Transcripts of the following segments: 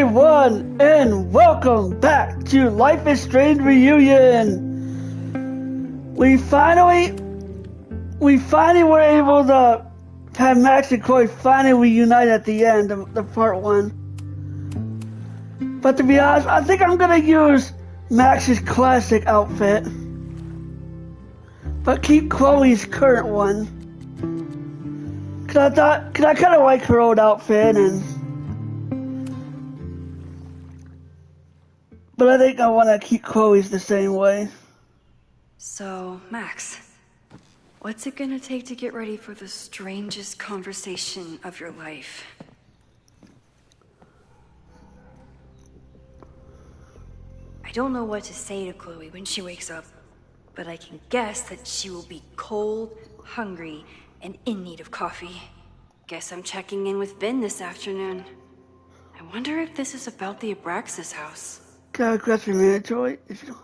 everyone, and welcome back to Life is Strange Reunion. We finally were able to have Max and Chloe finally reunite at the end of the part one. But to be honest, I think I'm gonna use Max's classic outfit, but keep Chloe's current one. Cause I kind of like her old outfit, but I think I want to keep Chloe's the same way. So, Max, what's it gonna take to get ready for the strangest conversation of your life? I don't know what to say to Chloe when she wakes up, but I can guess that she will be cold, hungry, and in need of coffee. Guess I'm checking in with Vin this afternoon. I wonder if this is about the Abraxas house. Can I request your mandatory if you don't?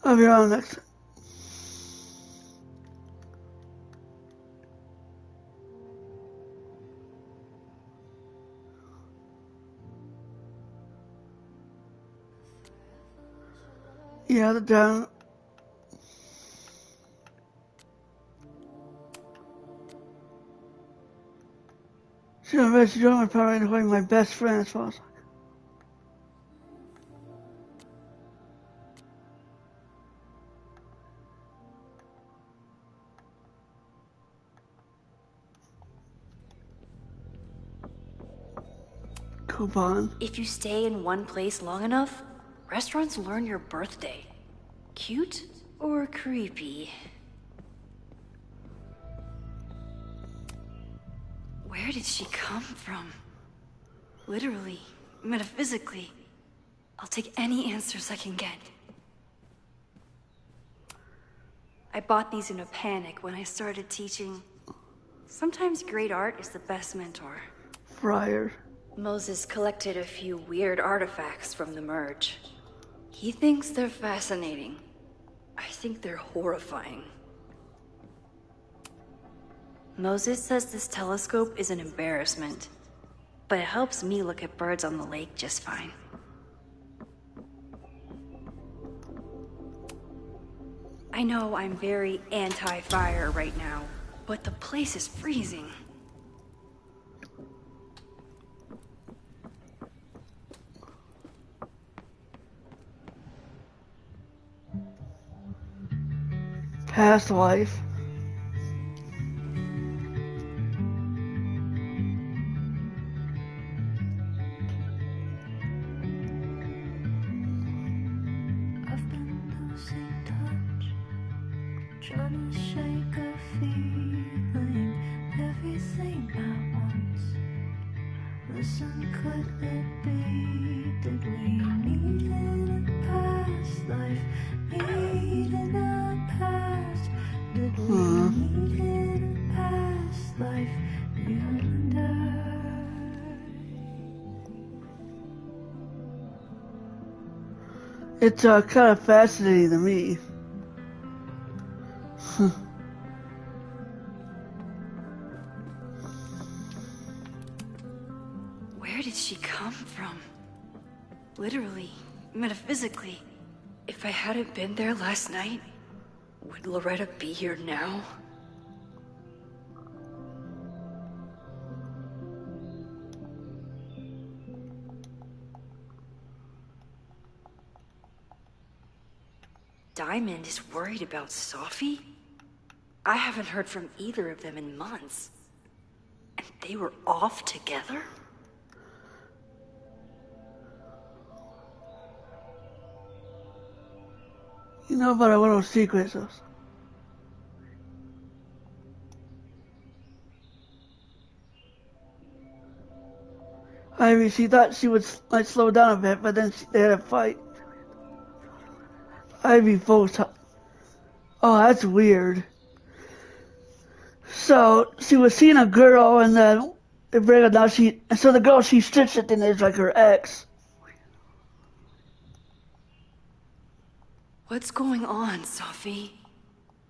I'll be on next. Yeah, the down. She don't bet you don't my power to my best friend as well. Coupon. If you stay in one place long enough, restaurants learn your birthday. Cute or creepy? Where did she come from? Literally, metaphysically. I'll take any answers I can get. I bought these in a panic when I started teaching. Sometimes great art is the best mentor. Friar. Moses collected a few weird artifacts from the merge. He thinks they're fascinating. I think they're horrifying. Moses says this telescope is an embarrassment, but it helps me look at birds on the lake just fine. I know I'm very anti-fire right now, but the place is freezing. Past life. I've been losing touch, trying to shake a feeling, everything at once. Listen, could it be? Did we meet in a past life? Meet in a past? Did we meet in a past life? You and I. It's kind of fascinating to me. Where did she come from? Literally, metaphysically. If I hadn't been there last night, would Loretta be here now? Diamond is worried about Sophie? I haven't heard from either of them in months. And they were off together? You know about our little secrets. Ivy, she thought she would like slow down a bit, but then they had a fight. Ivy folks. Oh, that's weird. So she was seeing a girl, and then they bring it now. So the girl she stitched it in is like her ex. What's going on, Sophie?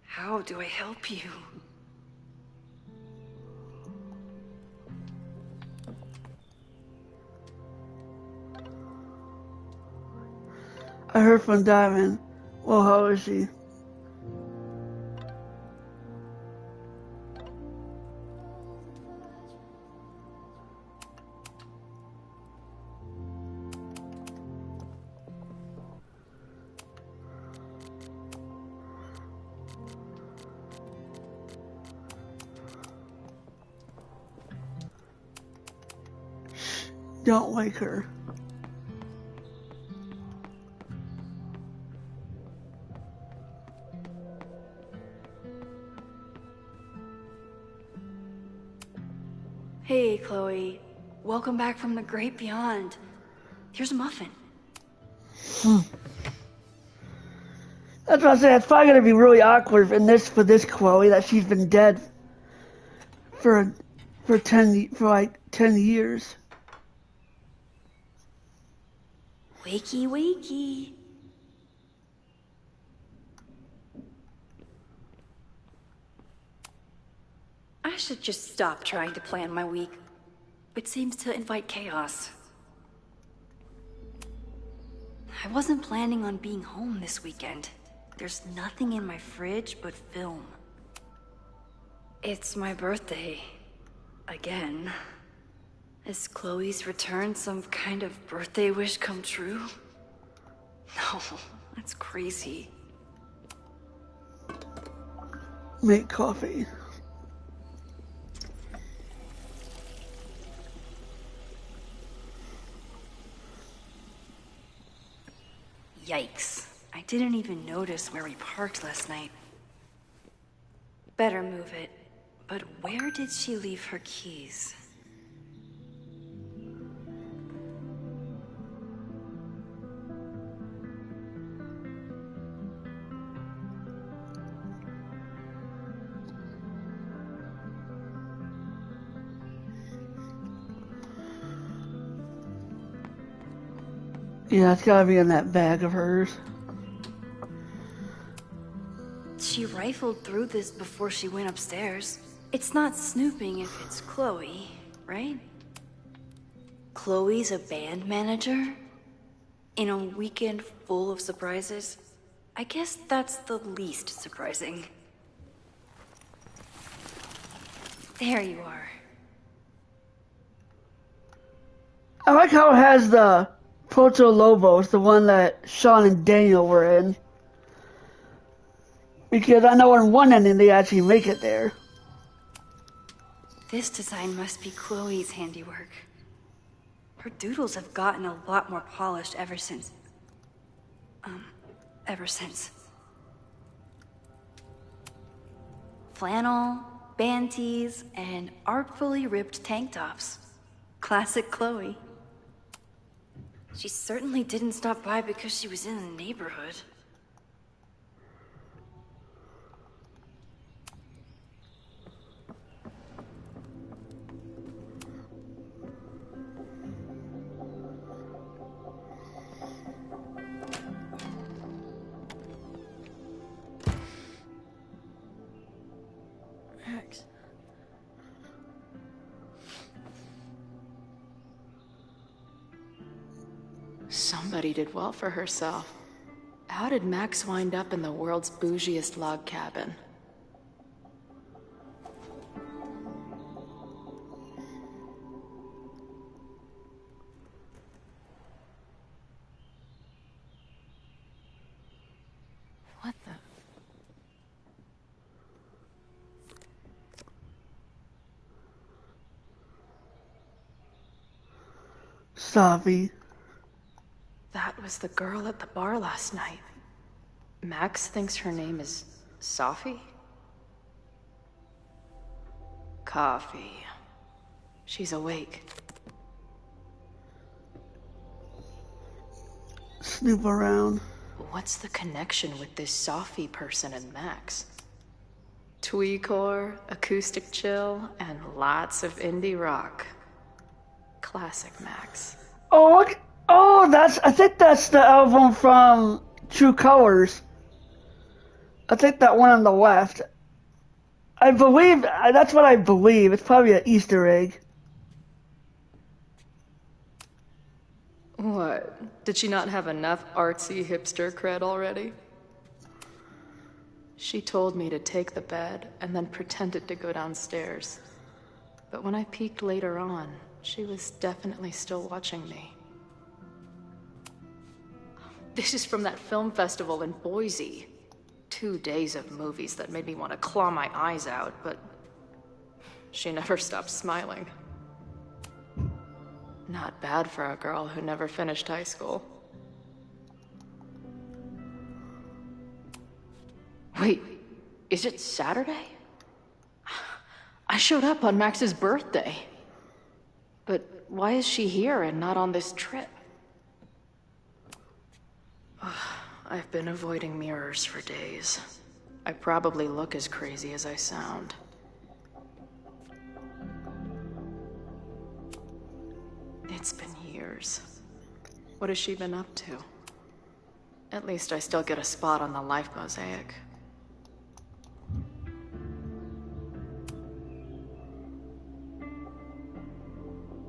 How do I help you? I heard from Diamond. Well, how is she? Don't wake her. Hey, Chloe. Welcome back from the great beyond. Here's a muffin. That's what I said. It's probably gonna be really awkward for this Chloe that she's been dead for like 10 years. Wakey, wakey. I should just stop trying to plan my week. It seems to invite chaos. I wasn't planning on being home this weekend. There's nothing in my fridge but film. It's my birthday. Again. Is Chloe's return some kind of birthday wish come true? No, that's crazy. Make coffee. Yikes. I didn't even notice where we parked last night. Better move it. But where did she leave her keys? Yeah, it's gotta be in that bag of hers. She rifled through this before she went upstairs. It's not snooping if it's Chloe, right? Chloe's a band manager? In a weekend full of surprises? I guess that's the least surprising. There you are. I like how it has the Proto Lobos, the one that Sean and Daniel were in. Because I know in one ending they actually make it there. This design must be Chloe's handiwork. Her doodles have gotten a lot more polished ever since. Flannel, band tees, and artfully ripped tank tops. Classic Chloe. She certainly didn't stop by because she was in the neighborhood. Max. Somebody did well for herself. How did Max wind up in the world's bougiest log cabin? What the? Savi. That was the girl at the bar last night. Max thinks her name is Safi? Coffee. She's awake. Snoop around. What's the connection with this Safi person and Max? Tweecore, acoustic chill, and lots of indie rock. Classic Max. Oh, look. Oh, I think that's the album from True Colors. I think that one on the left. I believe, that's what I believe. It's probably an Easter egg. What? Did she not have enough artsy hipster cred already? She told me to take the bed and then pretended to go downstairs. But when I peeked later on, she was definitely still watching me. This is from that film festival in Boise. 2 days of movies that made me want to claw my eyes out, but she never stopped smiling. Not bad for a girl who never finished high school. Wait, is it Saturday? I showed up on Max's birthday. But why is she here and not on this trip? I've been avoiding mirrors for days. I probably look as crazy as I sound. It's been years. What has she been up to? At least I still get a spot on the life mosaic.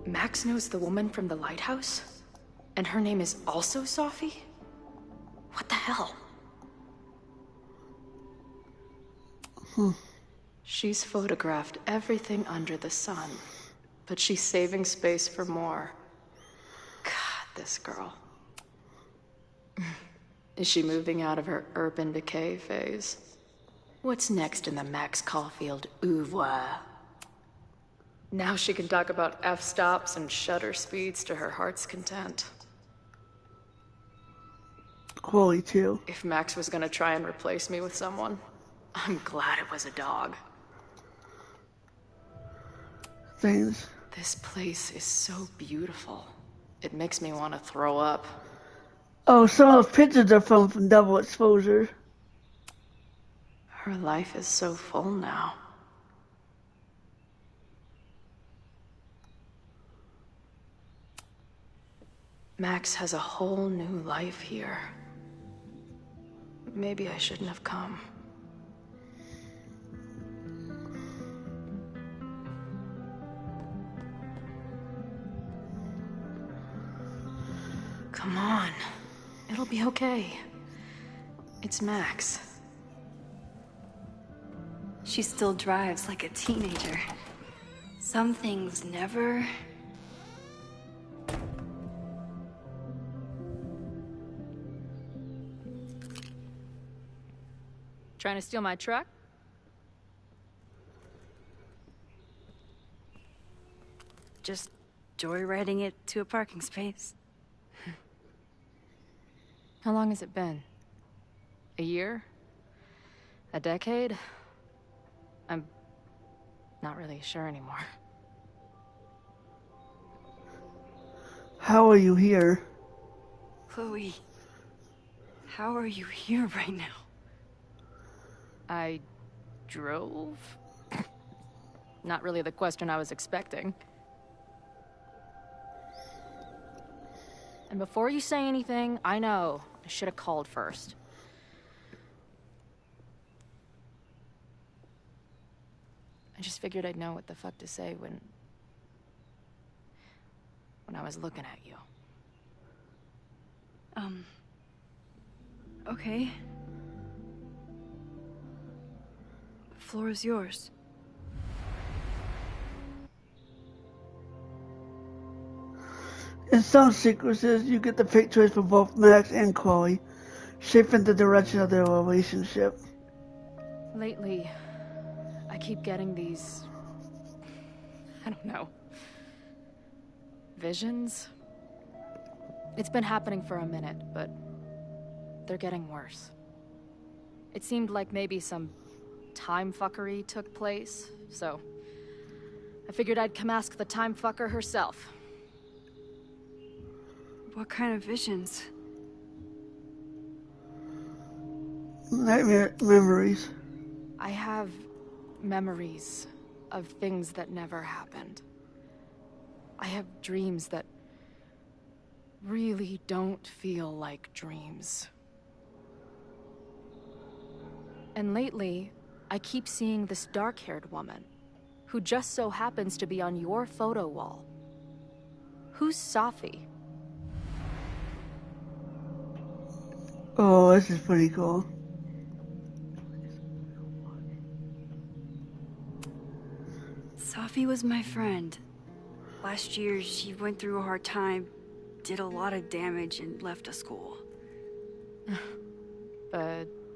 Max knows the woman from the lighthouse? And her name is also Sophie? What the hell? She's photographed everything under the sun, but she's saving space for more. God, this girl. Is she moving out of her urban decay phase? What's next in the Max Caulfield oeuvre? Now she can talk about f-stops and shutter speeds to her heart's content. Chloe, too. If Max was gonna try and replace me with someone, I'm glad it was a dog. Things. This place is so beautiful. It makes me want to throw up. Oh, some of the pictures are from double exposure. Her life is so full now. Max has a whole new life here. Maybe I shouldn't have come. Come on. It'll be okay. It's Max. She still drives like a teenager. Some things never... Trying to steal my truck? just joyriding it to a parking space. How long has it been? A year? A decade? I'm not really sure anymore. How are you here? Chloe, how are you here right now? I drove? Not really the question I was expecting. And before you say anything, I know I should have called first. I just figured I'd know what the fuck to say when I was looking at you. Okay. The floor is yours. In some sequences, you get the pictures for both Max and Chloe, shaping the direction of their relationship. Lately, I keep getting these... I don't know... visions? It's been happening for a minute, but they're getting worse. It seemed like maybe some time fuckery took place, so I figured I'd come ask the time fucker herself. What kind of visions? Nightmare memories. I have memories of things that never happened. I have dreams that really don't feel like dreams. And lately, I keep seeing this dark-haired woman, who just so happens to be on your photo wall. Who's Sophie? Oh, this is pretty cool. Safi was my friend. Last year, she went through a hard time, did a lot of damage, and left a school.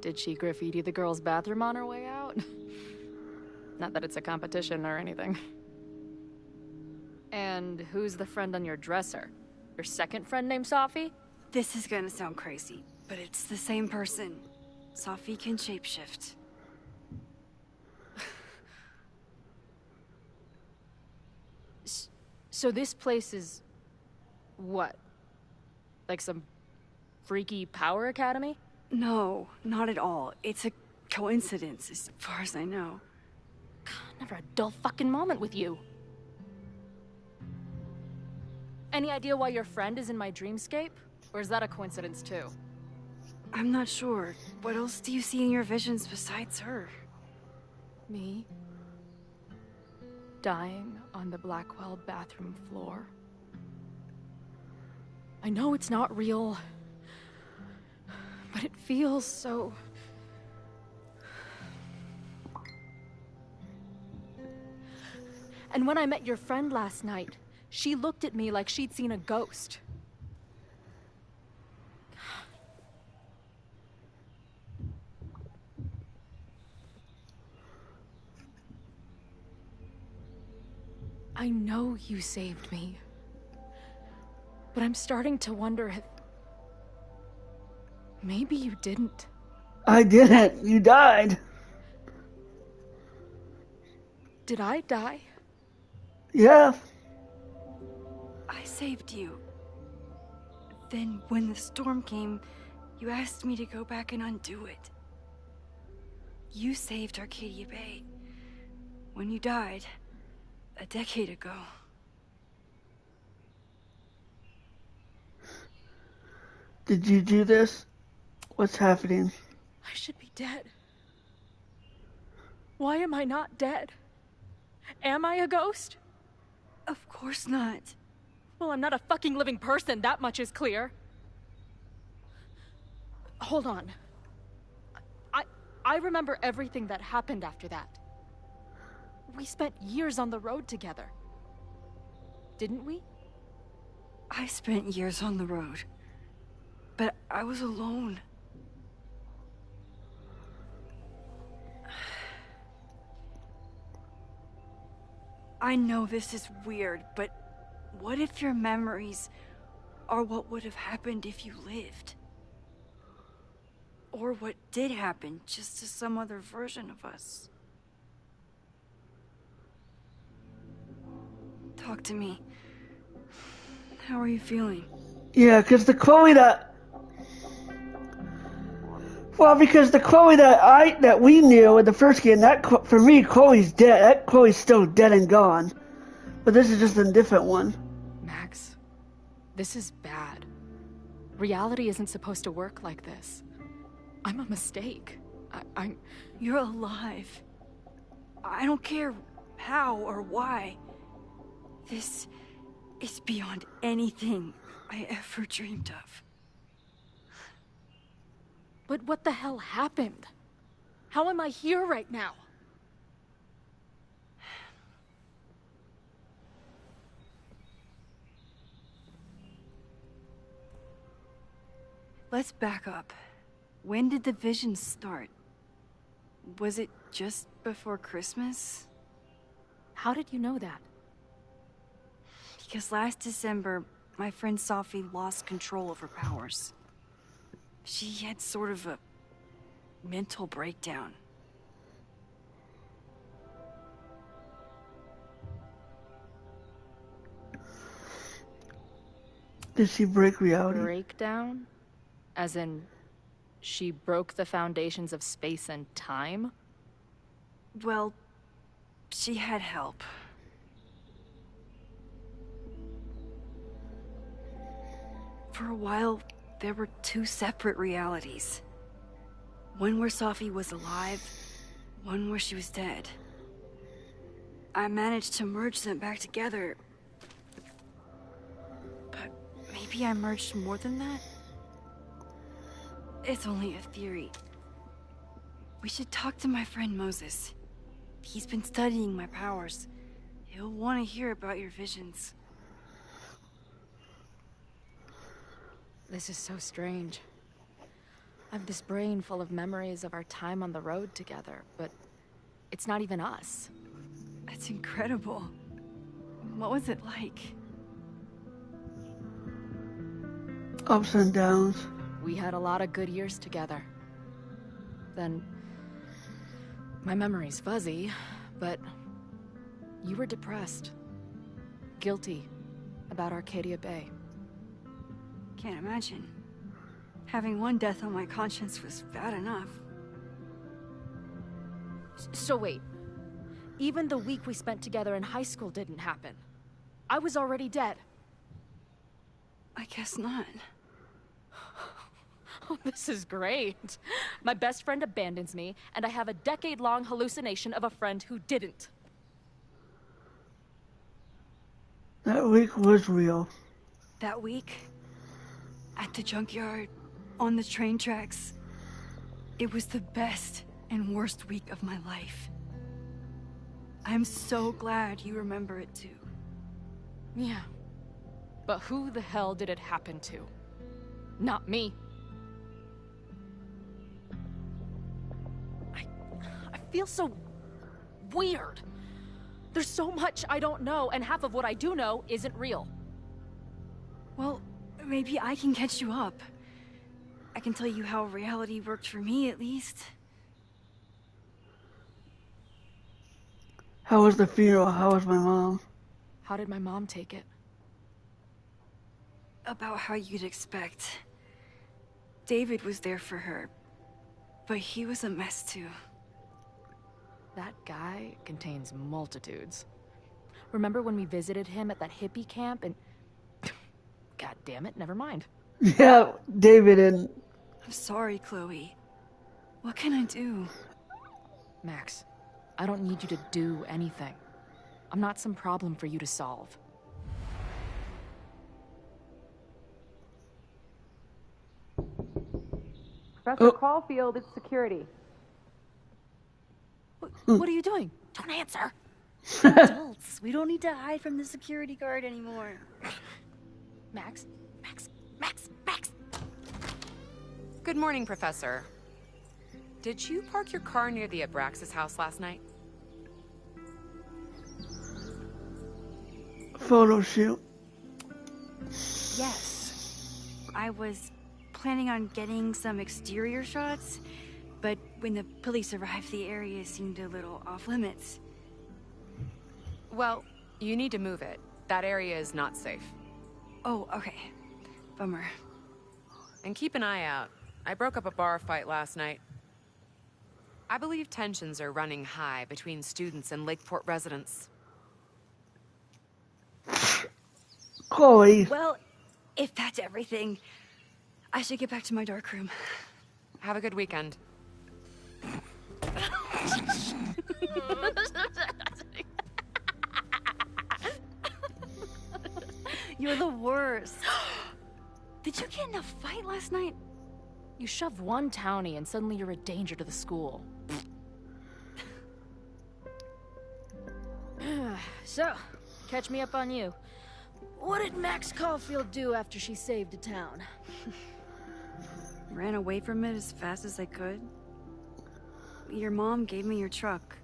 Did she graffiti the girls' bathroom on her way out? Not that it's a competition or anything. And who's the friend on your dresser? Your second friend named Safi? This is gonna sound crazy, but it's the same person. Safi can shapeshift. So this place is... what? Like some freaky power academy? No, not at all. It's a coincidence, as far as I know. Never a dull fucking moment with you. Any idea why your friend is in my dreamscape? Or is that a coincidence too? I'm not sure. What else do you see in your visions besides her? Me? Dying on the Blackwell bathroom floor? I know it's not real, but it feels so... And when I met your friend last night, she looked at me like she'd seen a ghost. I know you saved me, but I'm starting to wonder if... maybe you didn't. I didn't. You died. Did I die? Yeah. I saved you. Then, when the storm came, you asked me to go back and undo it. You saved Arcadia Bay. When you died, a decade ago. Did you do this? What's happening? I should be dead. Why am I not dead? Am I a ghost? Of course not. Well, I'm not a fucking living person, that much is clear. Hold on. I remember everything that happened after that. We spent years on the road together. Didn't we? I spent years on the road. But I was alone. I know this is weird, but what if your memories are what would have happened if you lived? Or what did happen, just to some other version of us? Talk to me. How are you feeling? Yeah, because the Chloe that... Well, because the Chloe that we knew in the first game, for me, Chloe's dead. That Chloe's still dead and gone. But this is just a different one. Max, this is bad. Reality isn't supposed to work like this. I'm a mistake. I'm... You're alive. I don't care how or why. This is beyond anything I ever dreamed of. But what the hell happened? How am I here right now? Let's back up. When did the visions start? Was it just before Christmas? How did you know that? Because last December, my friend Safi lost control of her powers. She had sort of a mental breakdown. Did she break reality? Breakdown? As in, she broke the foundations of space and time? Well, she had help. For a while, there were two separate realities. One where Safi was alive, one where she was dead. I managed to merge them back together. But maybe I merged more than that? It's only a theory. We should talk to my friend Moses. He's been studying my powers. He'll want to hear about your visions. This is so strange. I have this brain full of memories of our time on the road together, but it's not even us. That's incredible. What was it like? Ups and downs. We had a lot of good years together. Then... my memory's fuzzy, but... you were depressed. Guilty about Arcadia Bay. Can't imagine. Having one death on my conscience was bad enough. So wait. Even the week we spent together in high school didn't happen. I was already dead. I guess not. Oh, this is great. My best friend abandons me, and I have a decade-long hallucination of a friend who didn't. That week was real. That week, at the junkyard, on the train tracks, it was the best and worst week of my life. I'm so glad you remember it too. Yeah. But who the hell did it happen to? Not me. I feel so weird. There's so much I don't know, and half of what I do know isn't real. Well, maybe I can catch you up. I can tell you how reality worked for me, at least. How was the funeral? How was my mom? How did my mom take it? About how you'd expect. David was there for her, but he was a mess too. That guy contains multitudes. Remember when we visited him at that hippie camp and... God damn it, never mind. Yeah, David and... I'm sorry, Chloe. What can I do? Max, I don't need you to do anything. I'm not some problem for you to solve. Professor Caulfield, it's security. What are you doing? Don't answer. Adults, we don't need to hide from the security guard anymore. Max. Good morning, Professor. Did you park your car near the Abraxas house last night? Photo shoot. Yes. I was planning on getting some exterior shots, but when the police arrived, the area seemed a little off limits. Well, you need to move it. That area is not safe. Oh, okay. Bummer. And keep an eye out. I broke up a bar fight last night. I believe tensions are running high between students and Lakeport residents. Chloe. Well, if that's everything, I should get back to my dark room. Have a good weekend. You're the worst. Did you get in a fight last night? You shove one townie and suddenly you're a danger to the school. So, catch me up on you. What did Max Caulfield do after she saved a town? Ran away from it as fast as I could. Your mom gave me your truck.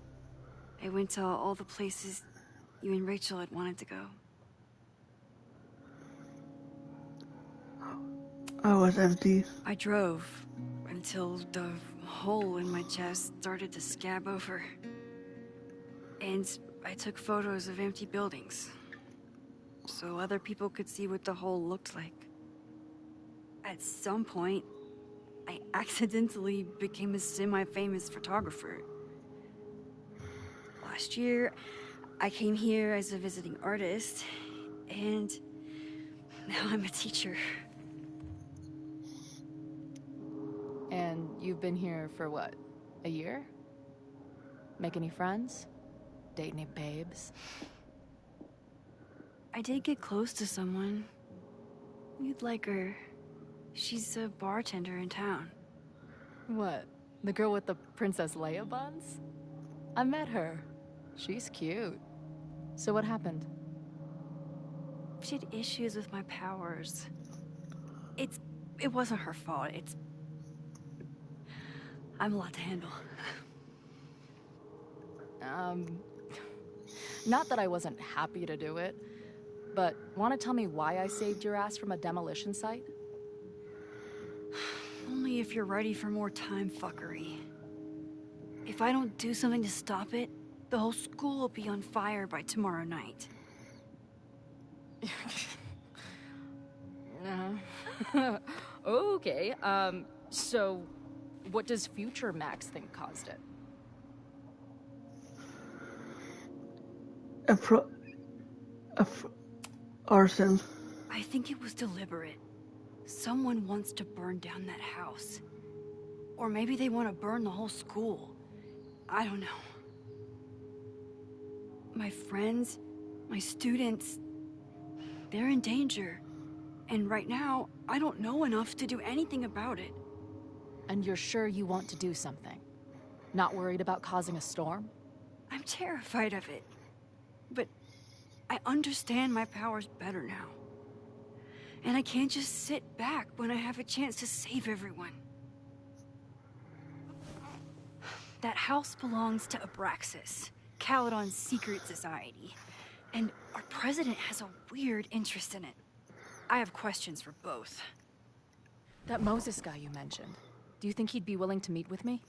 I went to all the places you and Rachel had wanted to go. I was empty. I drove until the hole in my chest started to scab over. And I took photos of empty buildings, so other people could see what the hole looked like. At some point, I accidentally became a semi-famous photographer. Last year, I came here as a visiting artist, and now I'm a teacher. And you've been here for what? A year? Make any friends? Date any babes? I did get close to someone. You'd like her. She's a bartender in town. What? The girl with the Princess Leia buns? I met her. She's cute. So what happened? She had issues with my powers. It wasn't her fault. I'm a lot to handle. Not that I wasn't happy to do it, but want to tell me why I saved your ass from a demolition site? Only if you're ready for more time fuckery. If I don't do something to stop it, the whole school will be on fire by tomorrow night. Okay, so what does future Max think caused it? Arson. I think it was deliberate. Someone wants to burn down that house. Or maybe they want to burn the whole school. I don't know. My friends, my students, they're in danger. And right now, I don't know enough to do anything about it. And you're sure you want to do something? Not worried about causing a storm? I'm terrified of it. But I understand my powers better now. And I can't just sit back when I have a chance to save everyone. That house belongs to Abraxas, Caledon's secret society. And our president has a weird interest in it. I have questions for both. That Moses guy you mentioned, do you think he'd be willing to meet with me?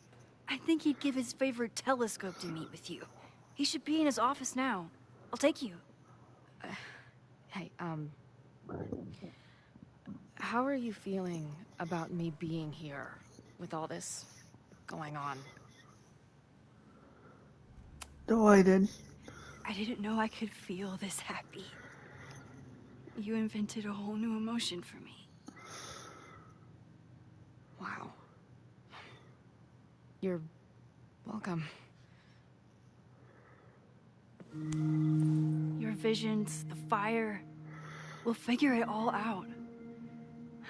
I think he'd give his favorite telescope to meet with you. He should be in his office now. I'll take you. Hey, how are you feeling about me being here with all this going on? Delighted. I didn't know I could feel this happy. You invented a whole new emotion for me. Wow. You're welcome. Your visions, the fire, we'll figure it all out.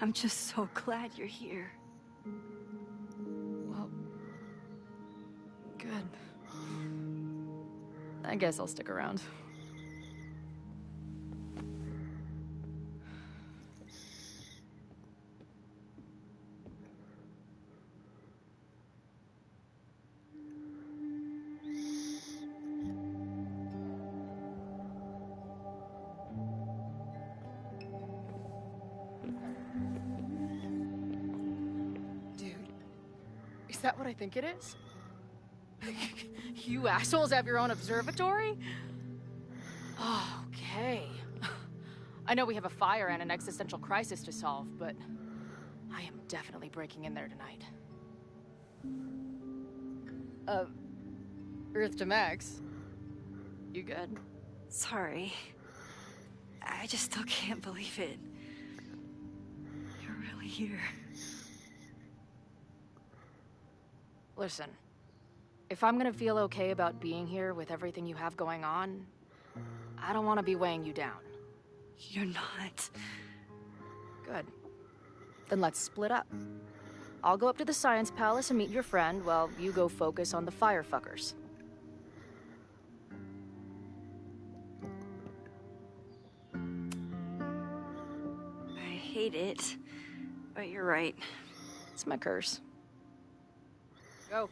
I'm just so glad you're here. Well, good. I guess I'll stick around. Is that what I think it is? You assholes have your own observatory? Okay. I know we have a fire and an existential crisis to solve, but I am definitely breaking in there tonight. Earth to Max. You good? Sorry. I just still can't believe it. You're really here. Listen, if I'm gonna feel okay about being here with everything you have going on, I don't want to be weighing you down. You're not. Good. Then let's split up. I'll go up to the Science Palace and meet your friend while you go focus on the firefuckers. I hate it, but you're right. It's my curse. Go.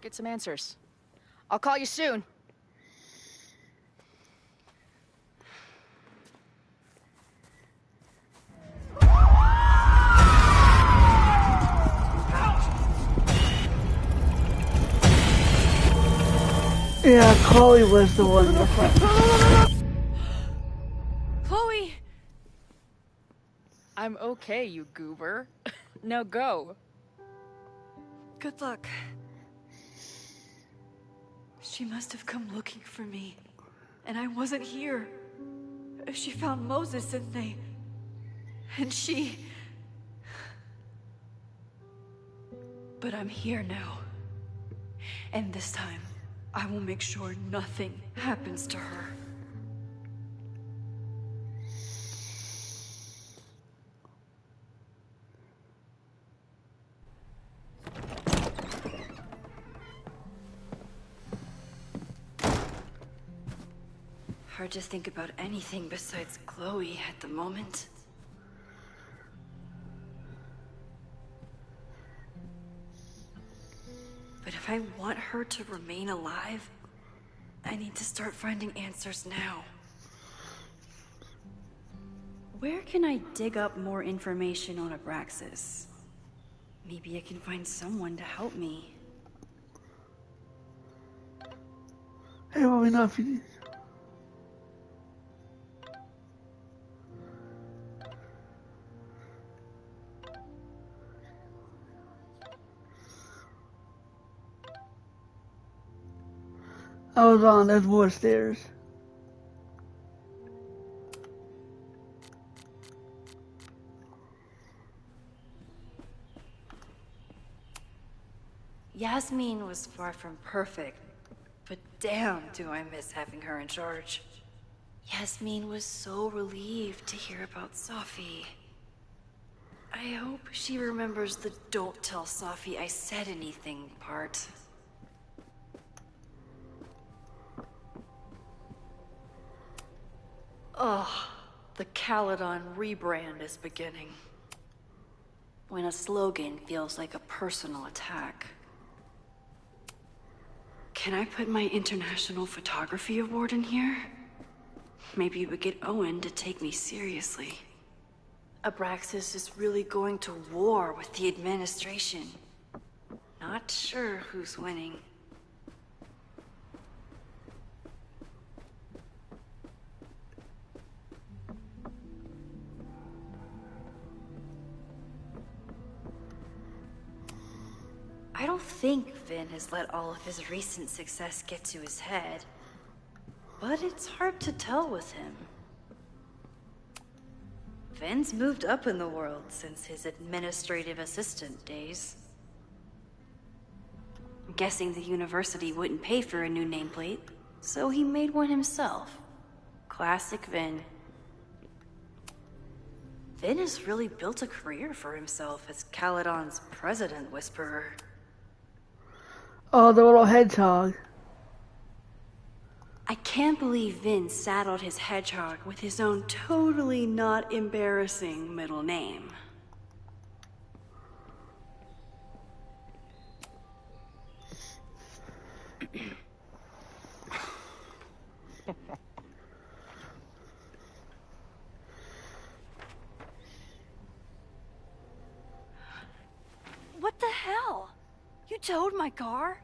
Get some answers. I'll call you soon. Yeah, Chloe was the one. Chloe! I'm okay, you goober. Now go. Good luck. She must have come looking for me, and I wasn't here. She found Moses and she... But I'm here now. And this time, I will make sure nothing happens to her. hard to think about anything besides Chloe at the moment. But if I want her to remain alive, I need to start finding answers now. Where can I dig up more information on Abraxas? Maybe I can find someone to help me. Hey, well, we know if you need. I was wrong, there's more stairs. Yasmin was far from perfect, but damn do I miss having her in charge. Yasmin was so relieved to hear about Safi. I hope she remembers the "don't tell Safi I said anything" part. Ugh, the Caledon rebrand is beginning. When a slogan feels like a personal attack. Can I put my International Photography Award in here? Maybe we get Owen to take me seriously. Abraxas is really going to war with the administration. Not sure who's winning. I don't think Vin has let all of his recent success get to his head. But it's hard to tell with him. Vin's moved up in the world since his administrative assistant days. I'm guessing the university wouldn't pay for a new nameplate, so he made one himself. Classic Vin. Vin has really built a career for himself as Caledon's president whisperer. Oh, the little hedgehog. I can't believe Vin saddled his hedgehog with his own totally not embarrassing middle name. What the hell? You towed my car?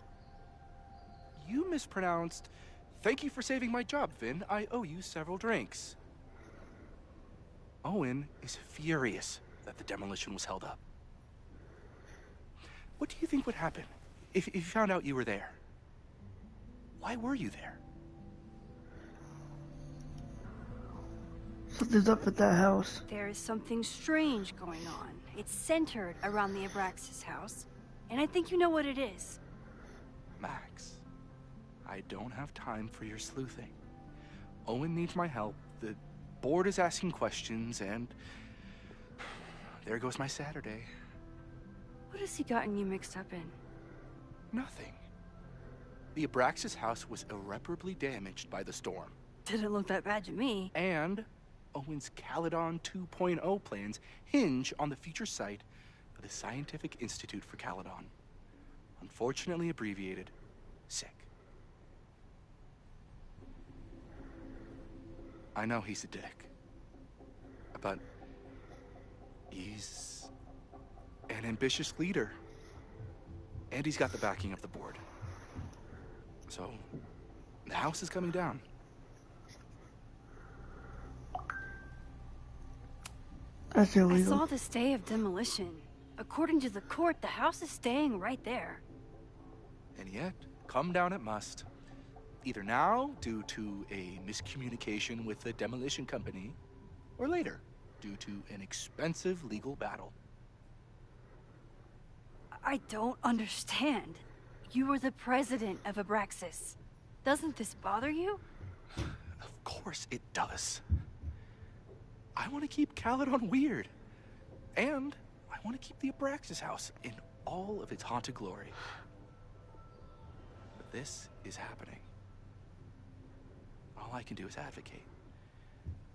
You mispronounced. Thank you for saving my job, Vin. I owe you several drinks. Owen is furious that the demolition was held up. What do you think would happen if you found out you were there? Why were you there? Something's up at that house. There is something strange going on. It's centered around the Abraxas house, and I think you know what it is. Max, I don't have time for your sleuthing. Owen needs my help, the board is asking questions, and there goes my Saturday. What has he gotten you mixed up in? Nothing. The Abraxas house was irreparably damaged by the storm. Didn't look that bad to me. And Owen's Caledon 2.0 plans hinge on the future site of the Scientific Institute for Caledon. Unfortunately abbreviated, SICK. I know he's a dick, but he's an ambitious leader, and he's got the backing of the board. So, the house is coming down. That's I illegal. saw the stay of demolition. According to the court, the house is staying right there. And yet, come down it must. Either now, due to a miscommunication with the demolition company, or later, due to an expensive legal battle. I don't understand. You were the president of Abraxas. Doesn't this bother you? Of course it does. I want to keep Caledon weird. And I want to keep the Abraxas house in all of its haunted glory. But this is happening. all I can do is advocate.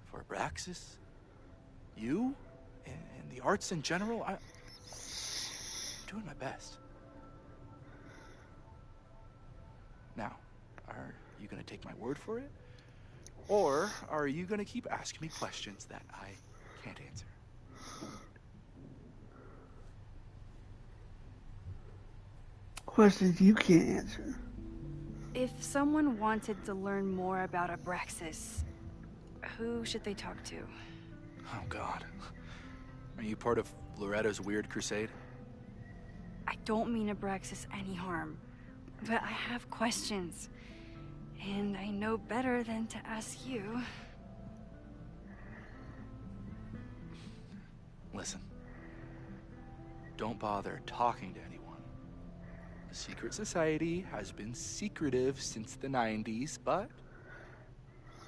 For Abraxas, you, and the arts in general, I'm doing my best. Now, are you gonna take my word for it? Or are you gonna keep asking me questions that I can't answer? Questions you can't answer. If someone wanted to learn more about Abraxas, who should they talk to? Oh, God. Are you part of Loretta's weird crusade? I don't mean Abraxas any harm, but I have questions. And I know better than to ask you. Listen. Don't bother talking to anyone. The secret society has been secretive since the 90s, but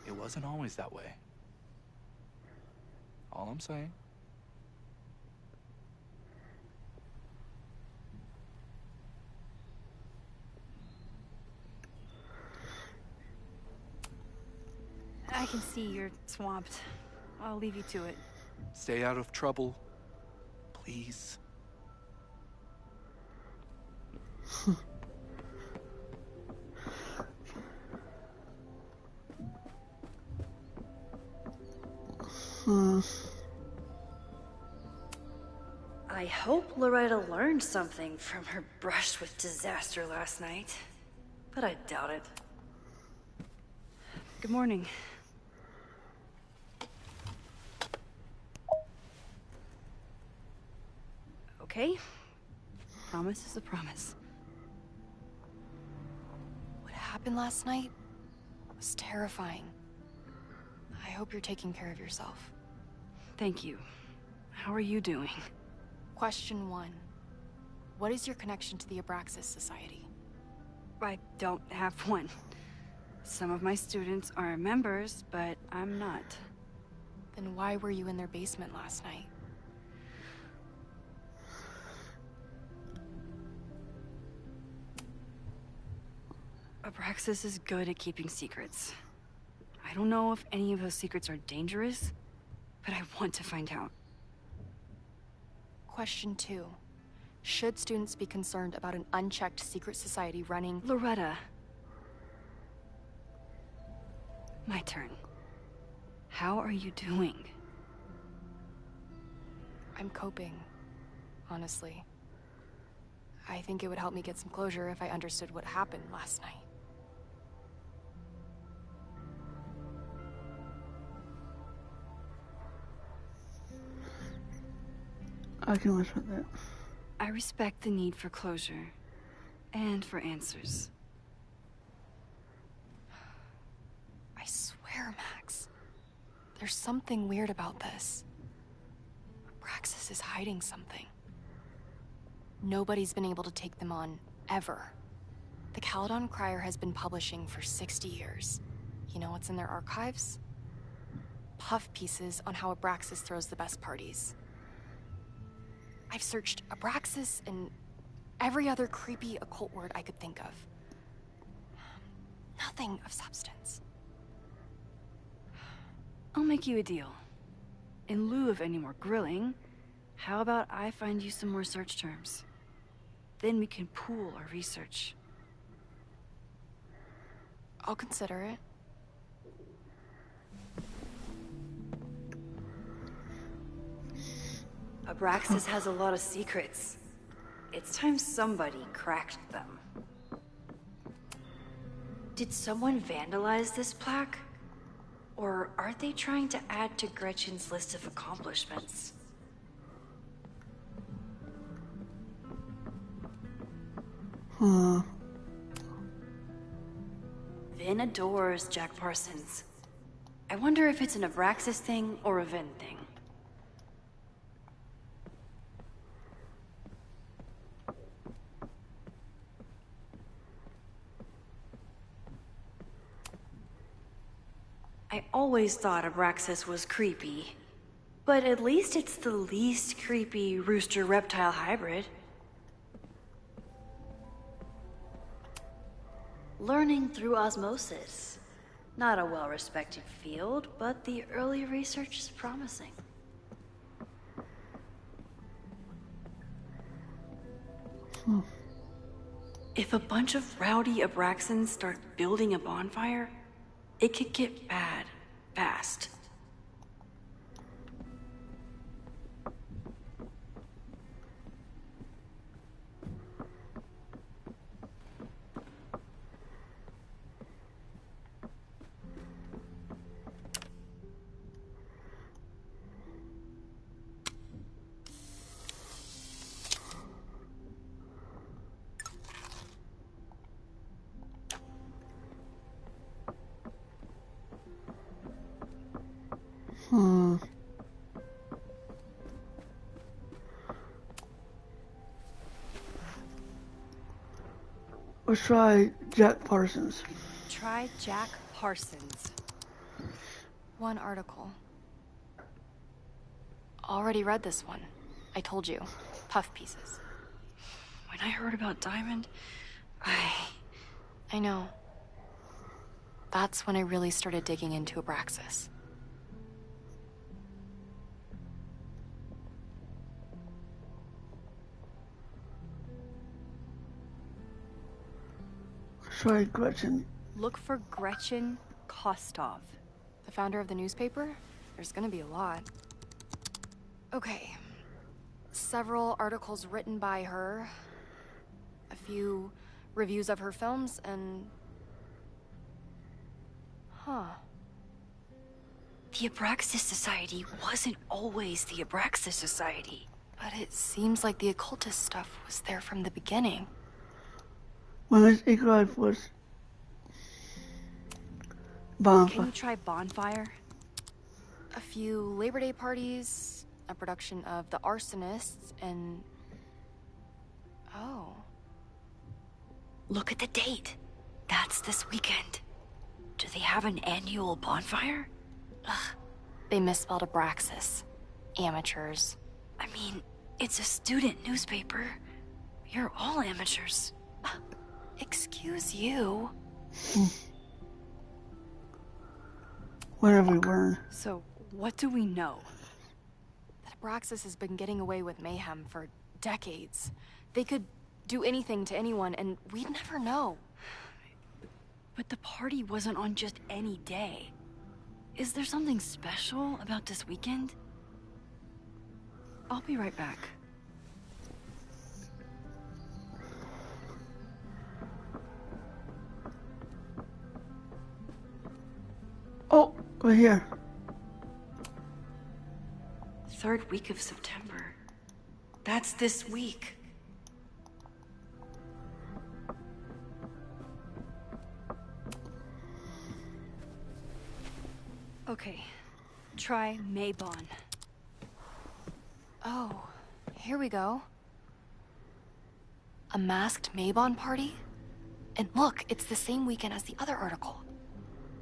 it wasn't always that way. All I'm saying. I can see you're swamped. I'll leave you to it. Stay out of trouble, please. I hope Loretta learned something from her brush with disaster last night, but I doubt it. Good morning. Okay? Promise is a promise. What happened last night was terrifying. I hope you're taking care of yourself. Thank you. How are you doing? Question 1. What is your connection to the Abraxas Society? I don't have one. Some of my students are members, but I'm not. Then why were you in their basement last night? Abraxas is good at keeping secrets. I don't know if any of those secrets are dangerous, but I want to find out. Question 2. Should students be concerned about an unchecked secret society running... Loretta. My turn. How are you doing? I'm coping, honestly. I think it would help me get some closure if I understood what happened last night. I can respect that. I respect the need for closure. And for answers. I swear, Max. There's something weird about this. Abraxas is hiding something. Nobody's been able to take them on, ever. The Caledon Crier has been publishing for 60 years. You know what's in their archives? Puff pieces on how Abraxas throws the best parties. I've searched Abraxas and every other creepy occult word I could think of. Nothing of substance. I'll make you a deal. In lieu of any more grilling, how about I find you some more search terms? Then we can pool our research. I'll consider it. Abraxas has a lot of secrets. It's time somebody cracked them. Did someone vandalize this plaque? Or are they trying to add to Gretchen's list of accomplishments? Vin adores Jack Parsons. I wonder if it's an Abraxas thing or a Vin thing. I always thought Abraxas was creepy. But at least it's the least creepy rooster-reptile hybrid. Learning through osmosis. Not a well-respected field, but the early research is promising. If a bunch of rowdy Abraxans start building a bonfire, it could get bad fast. Let's try Jack Parsons. Try Jack Parsons. One article. Already read this one. I told you. Puff pieces. When I heard about Diamond, I know. That's when I really started digging into Abraxas. Let's try Gretchen. Look for Gretchen Kostov. The founder of the newspaper? There's gonna be a lot. Okay. Several articles written by her. A few reviews of her films, and... Huh. the Abraxas Society wasn't always the Abraxas Society. But it seems like the occultist stuff was there from the beginning. When his life was bonfire. Can you try Bonfire? A few Labor Day parties, a production of The Arsonists, and... Oh. Look at the date. That's this weekend. Do they have an annual bonfire? Ugh. They misspelled Abraxas. Amateurs. I mean, it's a student newspaper. You're all amateurs. Excuse you. Whatever we were. So, what do we know? That Abraxas has been getting away with mayhem for decades. They could do anything to anyone, and we'd never know. But the party wasn't on just any day. Is there something special about this weekend? I'll be right back. Oh, we're here. 3rd week of September. That's this week. Okay, try Maybon. Oh, here we go. A masked Maybon party? And look, it's the same weekend as the other article.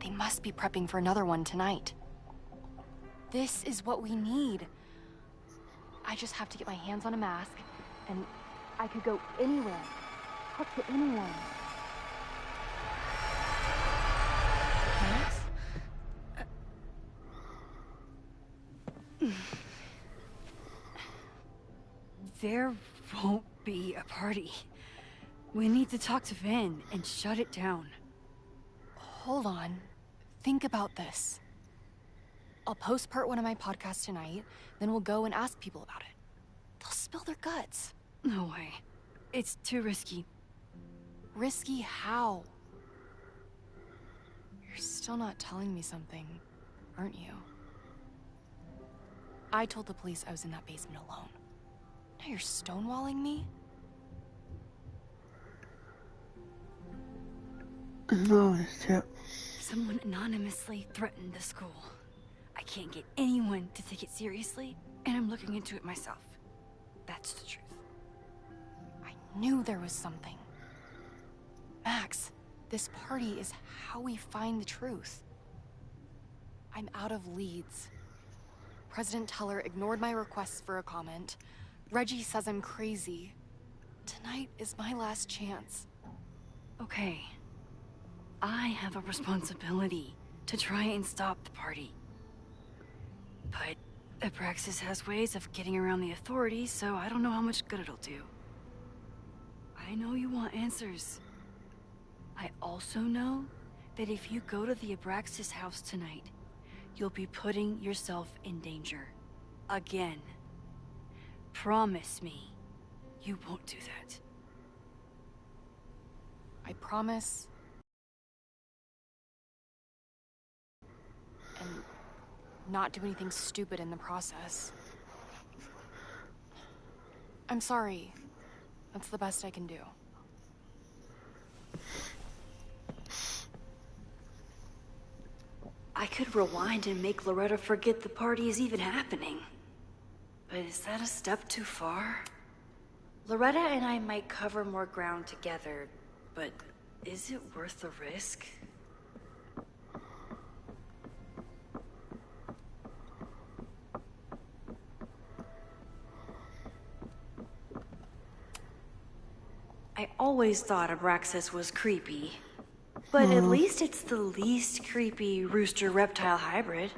They must be prepping for another one tonight. This is what we need. I just have to get my hands on a mask, and I could go anywhere. Talk to anyone. Max? There won't be a party. We need to talk to Vin and shut it down. Hold on. Think about this. I'll post part 1 of my podcast tonight, then we'll go and ask people about it. They'll spill their guts. No way. It's too risky. Risky how? You're still not telling me something, aren't you? I told the police I was in that basement alone. Now you're stonewalling me? No, it's Chip. Someone anonymously threatened the school. I can't get anyone to take it seriously, and I'm looking into it myself. That's the truth. I knew there was something. Max, this party is how we find the truth. I'm out of leads. President Teller ignored my requests for a comment. Reggie says I'm crazy. Tonight is my last chance. Okay. I have a responsibility. to try and stop the party. But Abraxas has ways of getting around the authorities, so I don't know how much good it'll do. I know you want answers. I also know that if you go to the Abraxas house tonight, you'll be putting yourself in danger. Again. Promise me you won't do that. I promise. And not do anything stupid in the process. I'm sorry. That's the best I can do. I could rewind and make Loretta forget the party is even happening. But is that a step too far? Loretta and I might cover more ground together, but is it worth the risk? I always thought Abraxas was creepy. But at least it's the least creepy rooster-reptile hybrid.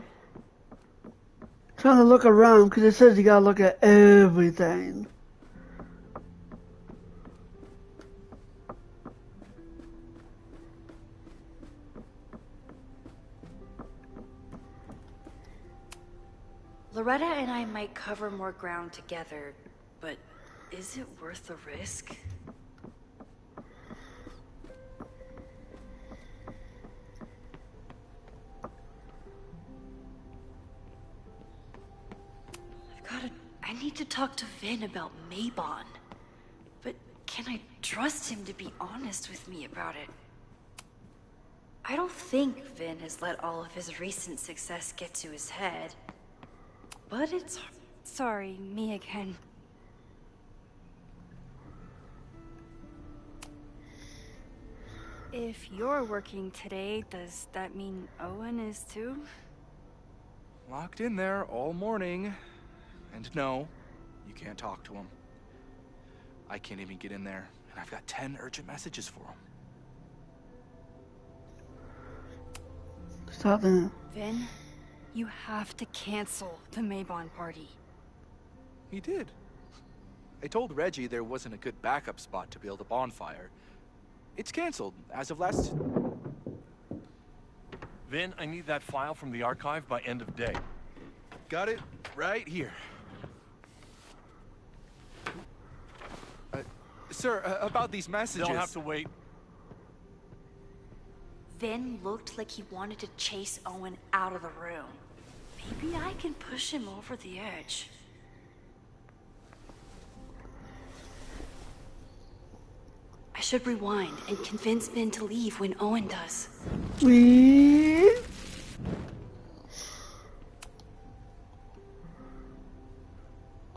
Trying to look around, because it says you gotta look at everything. Loretta and I might cover more ground together, but is it worth the risk? I need to talk to Vin about Mabon. But can I trust him to be honest with me about it? I don't think Vin has let all of his recent success get to his head. But it's... Sorry, me again. If you're working today, does that mean Owen is too? Locked in there all morning. And no, you can't talk to him. I can't even get in there, and I've got 10 urgent messages for him. Stop that. Vin, you have to cancel the Mabon party. He did. I told Reggie there wasn't a good backup spot to build a bonfire. It's canceled as of last... Vin, I need that file from the archive by end of day. Got it right here. Sir, about these messages... They'll have to wait. Vin looked like he wanted to chase Owen out of the room. Maybe I can push him over the edge. I should rewind and convince Vin to leave when Owen does.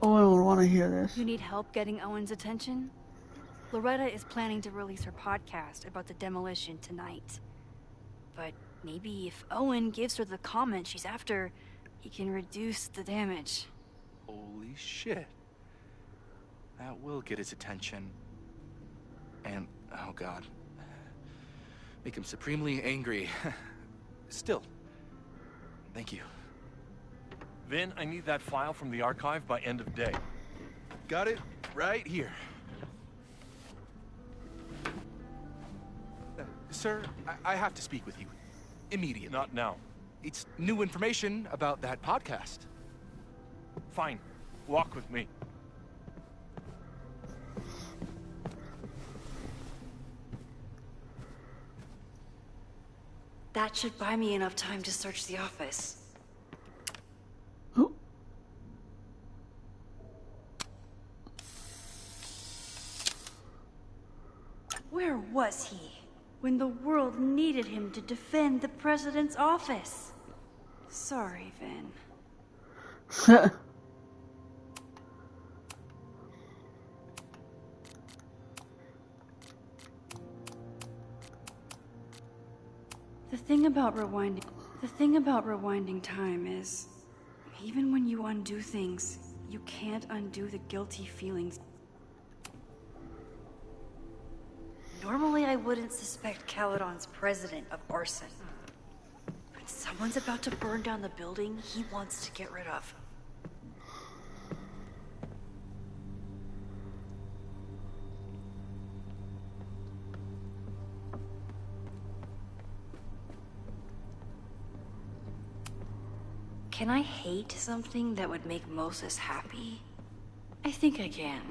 Owen would want to hear this. You need help getting Owen's attention? Loretta is planning to release her podcast about the demolition tonight. But maybe if Owen gives her the comment she's after, he can reduce the damage. Holy shit. That will get his attention. And, oh god. Make him supremely angry. Still, thank you. Vin, I need that file from the archive by end of day. Got it right here. Sir, I have to speak with you. Immediately. Not now. It's new information about that podcast. Fine. Walk with me. That should buy me enough time to search the office. Where was he when the world needed him to defend the president's office? Sorry, Vin. The thing about rewinding time is, even when you undo things, you can't undo the guilty feelings. Normally I wouldn't suspect Caledon's president of arson. But Someone's about to burn down the building he wants to get rid of. Can I hate something that would make Moses happy? I think I can.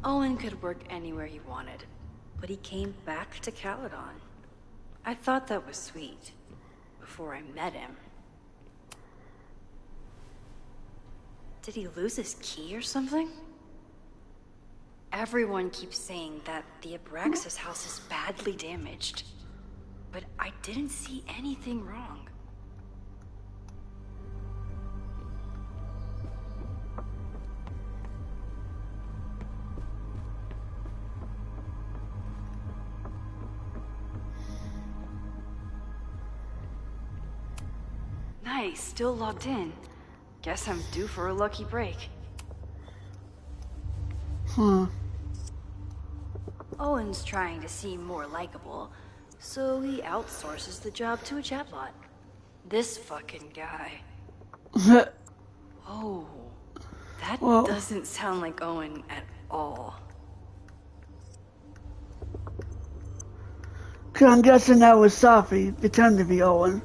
Owen could work anywhere he wanted, but he came back to Caledon. I thought that was sweet, before I met him. Did he lose his key or something? Everyone keeps saying that the Abraxas house is badly damaged, but I didn't see anything wrong. Nice, still logged in. Guess I'm due for a lucky break. Owen's trying to seem more likable, so he outsources the job to a chatbot. This fucking guy. Oh, that doesn't sound like Owen at all. Cause I'm guessing that was Safi, pretend to be Owen.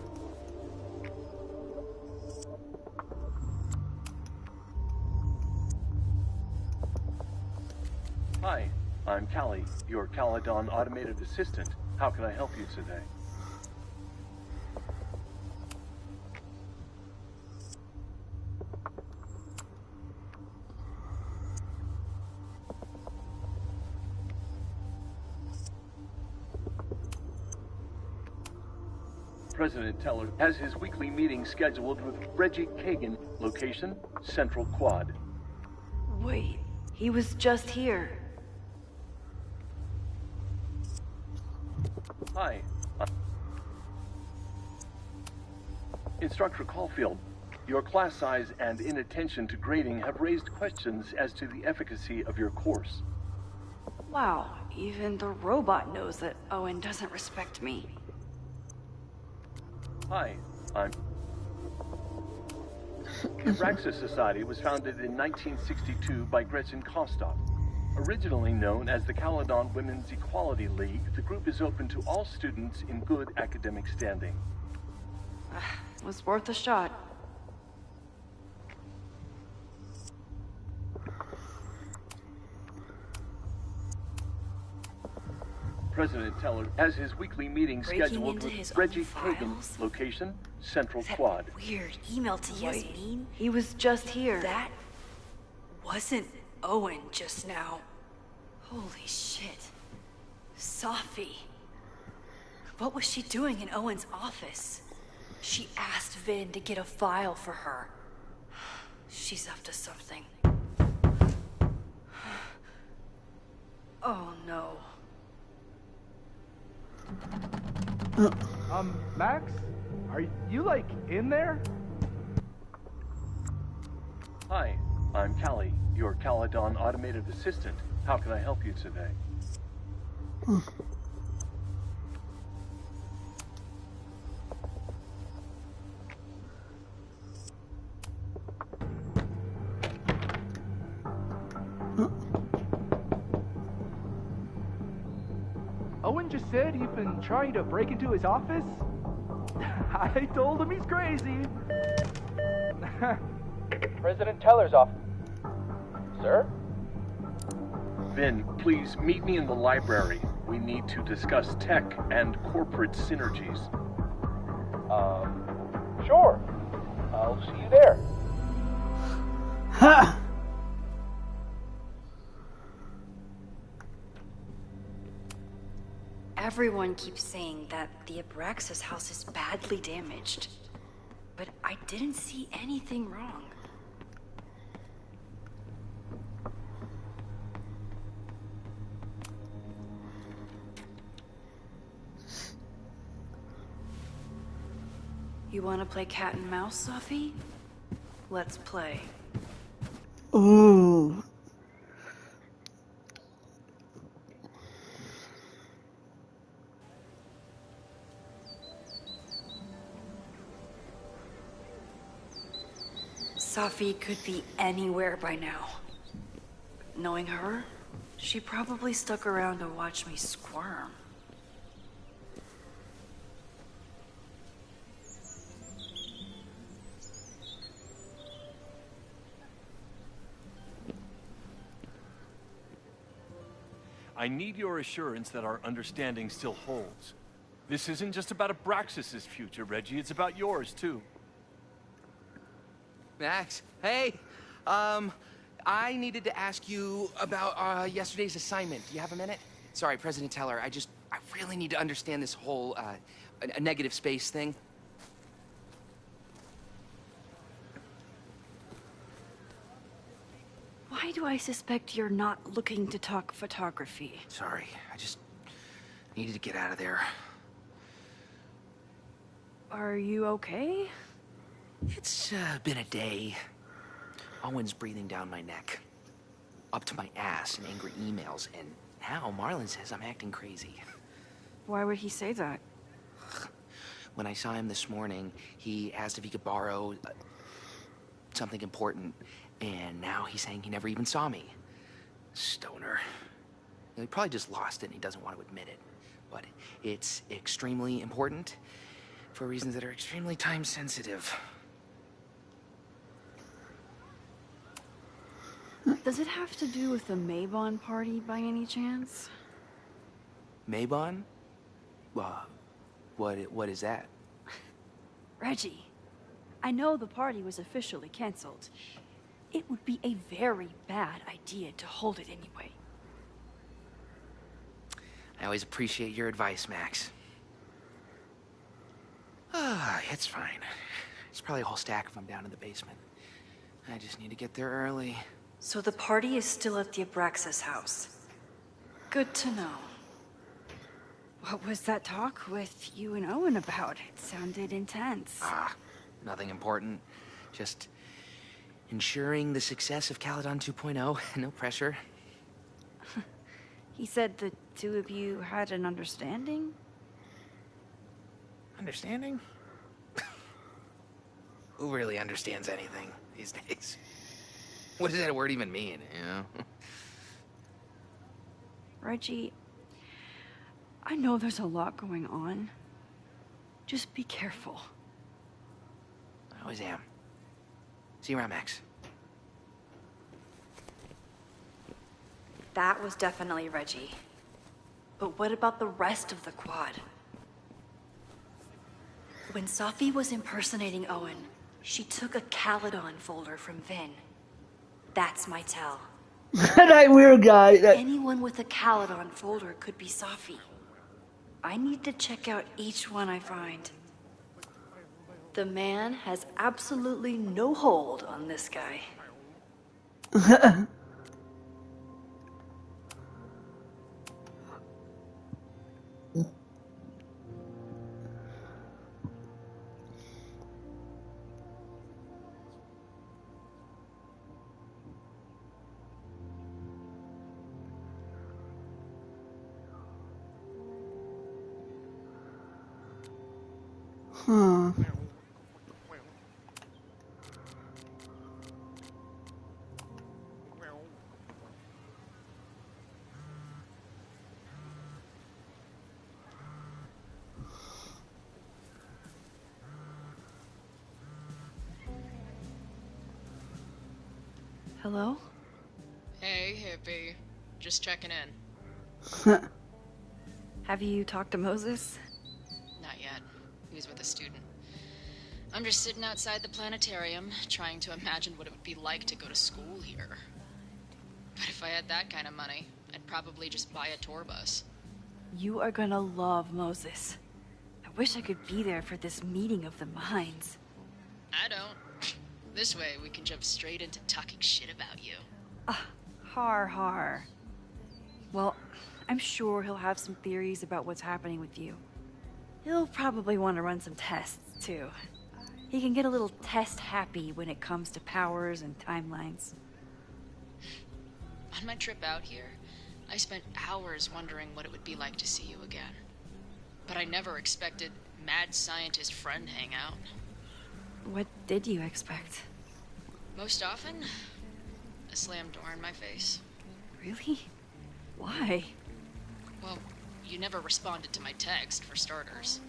Hi, I'm Callie, your Caledon automated assistant. How can I help you today? President Teller has his weekly meeting scheduled with Reggie Kagan. Location, Central Quad. Wait, he was just here. Hi. Instructor Caulfield, your class size and inattention to grading have raised questions as to the efficacy of your course. Wow, even the robot knows that Owen doesn't respect me. Hi, I'm... The Abraxas Society was founded in 1962 by Gretchen Kostoff. Originally known as the Caledon Women's Equality League, the group is open to all students in good academic standing. Was worth a shot. President Teller has his weekly meeting scheduled with Reggie Kagan. Location, Central Quad. Weird email to Yasmin. He was just here. That wasn't Owen just now. Holy shit. Safi. What was she doing in Owen's office? She asked Vin to get a file for her. She's up to something. Oh no. Max? Are you, like, in there? Hi, I'm Callie, your Caledon automated assistant. How can I help you today? Owen just said you've been trying to break into his office? I told him he's crazy. President Teller's office. Sir? Vin, please meet me in the library. We need to discuss tech and corporate synergies. Sure. I'll see you there. Ha! Everyone keeps saying that the Abraxas house is badly damaged, but I didn't see anything wrong. You want to play cat and mouse, Safi? Let's play. Ooh. Safi could be anywhere by now. Knowing her, she probably stuck around to watch me squirm. I need your assurance that our understanding still holds. This isn't just about Abraxas's future, Reggie. It's about yours, too. Max, hey! I needed to ask you about yesterday's assignment. Do you have a minute? Sorry, President Teller, I really need to understand this whole, a negative space thing. Why do I suspect you're not looking to talk photography? Sorry, I just needed to get out of there. Are you okay? It's been a day. Owen's breathing down my neck, up to my ass in angry emails, and now Marlon says I'm acting crazy. Why would he say that? When I saw him this morning, he asked if he could borrow something important, and now he's saying he never even saw me. Stoner. He probably just lost it and he doesn't want to admit it. But it's extremely important for reasons that are extremely time sensitive. Does it have to do with the Maybon party by any chance? Maybon? What is that? Reggie, I know the party was officially canceled. It would be a very bad idea to hold it anyway. I always appreciate your advice, Max. It's fine. It's probably a whole stack if I'm down in the basement. I just need to get there early. So the party is still at the Abraxas house. Good to know. What was that talk with you and Owen about? It sounded intense. Nothing important. Just ensuring the success of Caledon 2.0. No pressure. He said the two of you had an understanding? Understanding? Who really understands anything these days? What does that word even mean, you know? Reggie, I know there's a lot going on. Just be careful. I always am. See you around, Max. That was definitely Reggie. But what about the rest of the quad? When Safi was impersonating Owen, she took a Caledon folder from Vin. That's my tell. That weird guy. Anyone with a Caledon folder could be Safi. I need to check out each one I find. The man has absolutely no hold on this guy. Hello? Hey, hippie. Just checking in. Have you talked to Moses? Not yet. He was with a student. I'm just sitting outside the planetarium, trying to imagine what it would be like to go to school here. But if I had that kind of money, I'd probably just buy a tour bus. You are gonna love Moses. I wish I could be there for this meeting of the minds. I don't. This way, we can jump straight into talking shit about you. Har. Well, I'm sure he'll have some theories about what's happening with you. He'll probably want to run some tests, too. He can get a little test-happy when it comes to powers and timelines. On my trip out here, I spent hours wondering what it would be like to see you again. But I never expected mad scientist friend hangout. What did you expect? Most often, a slammed door in my face. Really? Why? Well, you never responded to my text, for starters.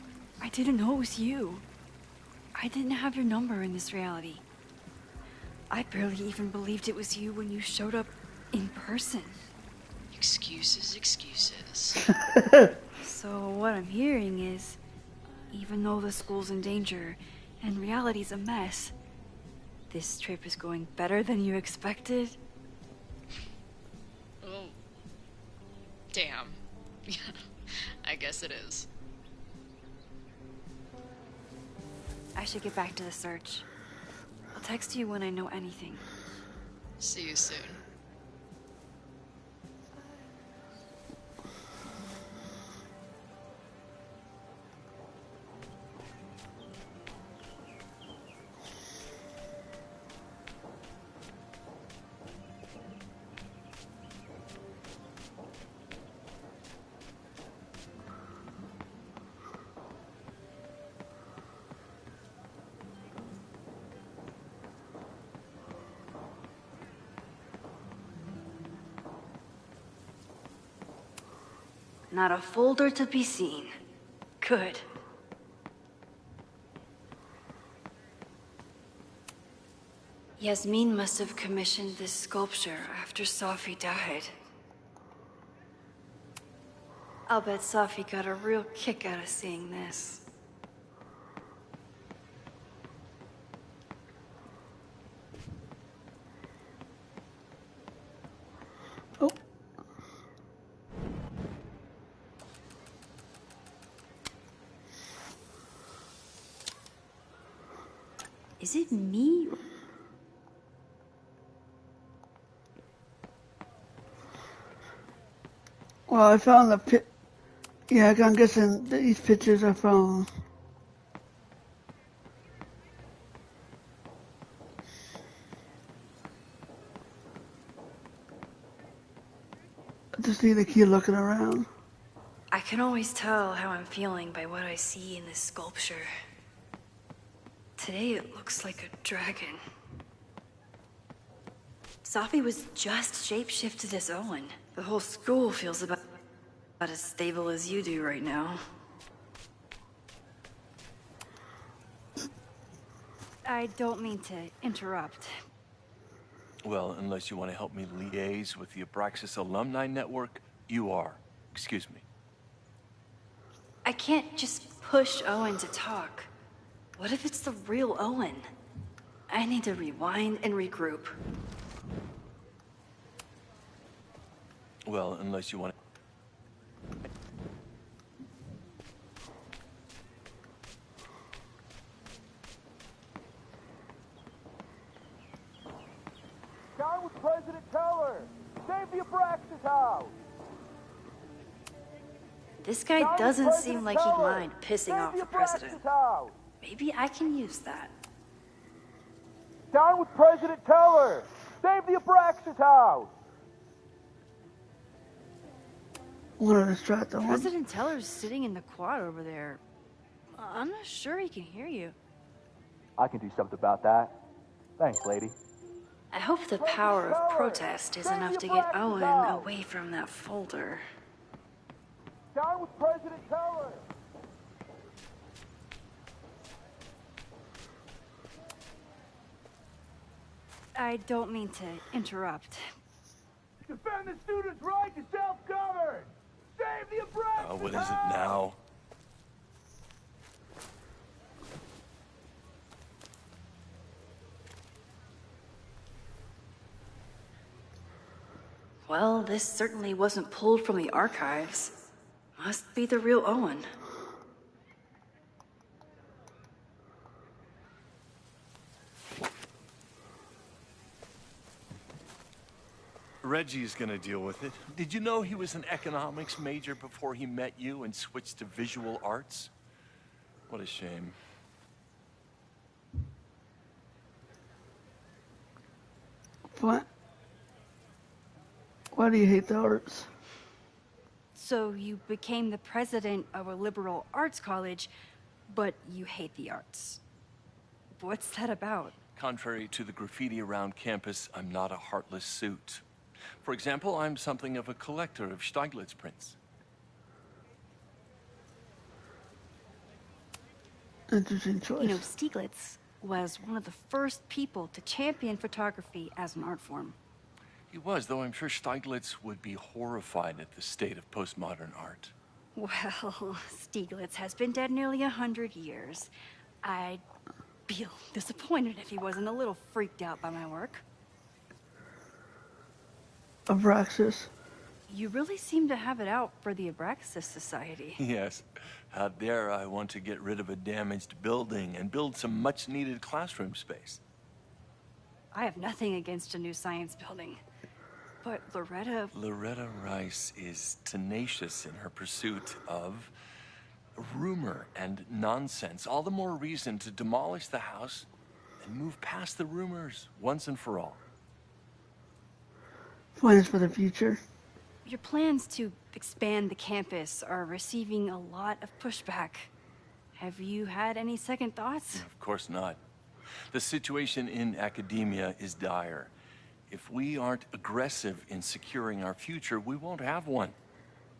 I didn't know it was you. I didn't have your number in this reality. I barely even believed it was you when you showed up in person. Excuses, excuses. So what I'm hearing is, even though the school's in danger and reality's a mess, this trip is going better than you expected? Oh. Damn. I guess it is. I should get back to the search. I'll text you when I know anything. See you soon. Not a folder to be seen. Good. Yasmin must have commissioned this sculpture after Safi died. I'll bet Safi got a real kick out of seeing this. Is it me? Well, I found the yeah, I'm guessing these pictures are from... I just need to keep looking around. I can always tell how I'm feeling by what I see in this sculpture. Today it looks like a dragon. Safi was just shapeshifted as Owen. The whole school feels about as stable as you do right now. I don't mean to interrupt. Well, unless you want to help me liaise with the Abraxas Alumni Network, you are. Excuse me. I can't just push Owen to talk. What if it's the real Owen? I need to rewind and regroup. Well, unless you want to... Down with President Teller! Save the Abraxas house! This guy doesn't seem like he'd mind pissing off the president. Maybe I can use that. Down with President Teller! Save the Abraxas house! Want to distract the one? President Teller's sitting in the quad over there. I'm not sure he can hear you. I can do something about that. Thanks, lady. I hope the power of protest is enough to get Owen away from that folder. Down with President Teller! I don't mean to interrupt. Defend the students' right to self-govern! Save the Abraxas what is it now? Well, this certainly wasn't pulled from the archives. Must be the real Owen. Reggie's gonna deal with it. Did you know he was an economics major before he met you and switched to visual arts? What a shame. What? Why do you hate the arts? So you became the president of a liberal arts college, but you hate the arts. What's that about? Contrary to the graffiti around campus, I'm not a heartless suit. For example, I'm something of a collector of Stieglitz prints. Interesting choice. You know, Stieglitz was one of the first people to champion photography as an art form. He was, though I'm sure Stieglitz would be horrified at the state of postmodern art. Well, Stieglitz has been dead nearly 100 years. I'd feel disappointed if he wasn't a little freaked out by my work. Abraxas. You really seem to have it out for the Abraxas Society. Yes. How dare I want to get rid of a damaged building and build some much-needed classroom space. I have nothing against a new science building. But Loretta Rice is tenacious in her pursuit of rumor and nonsense. All the more reason to demolish the house and move past the rumors once and for all. Plans for the future. your plans to expand the campus are receiving a lot of pushback. Have you had any second thoughts? Of course not. The situation in academia is dire. If we aren't aggressive in securing our future, we won't have one.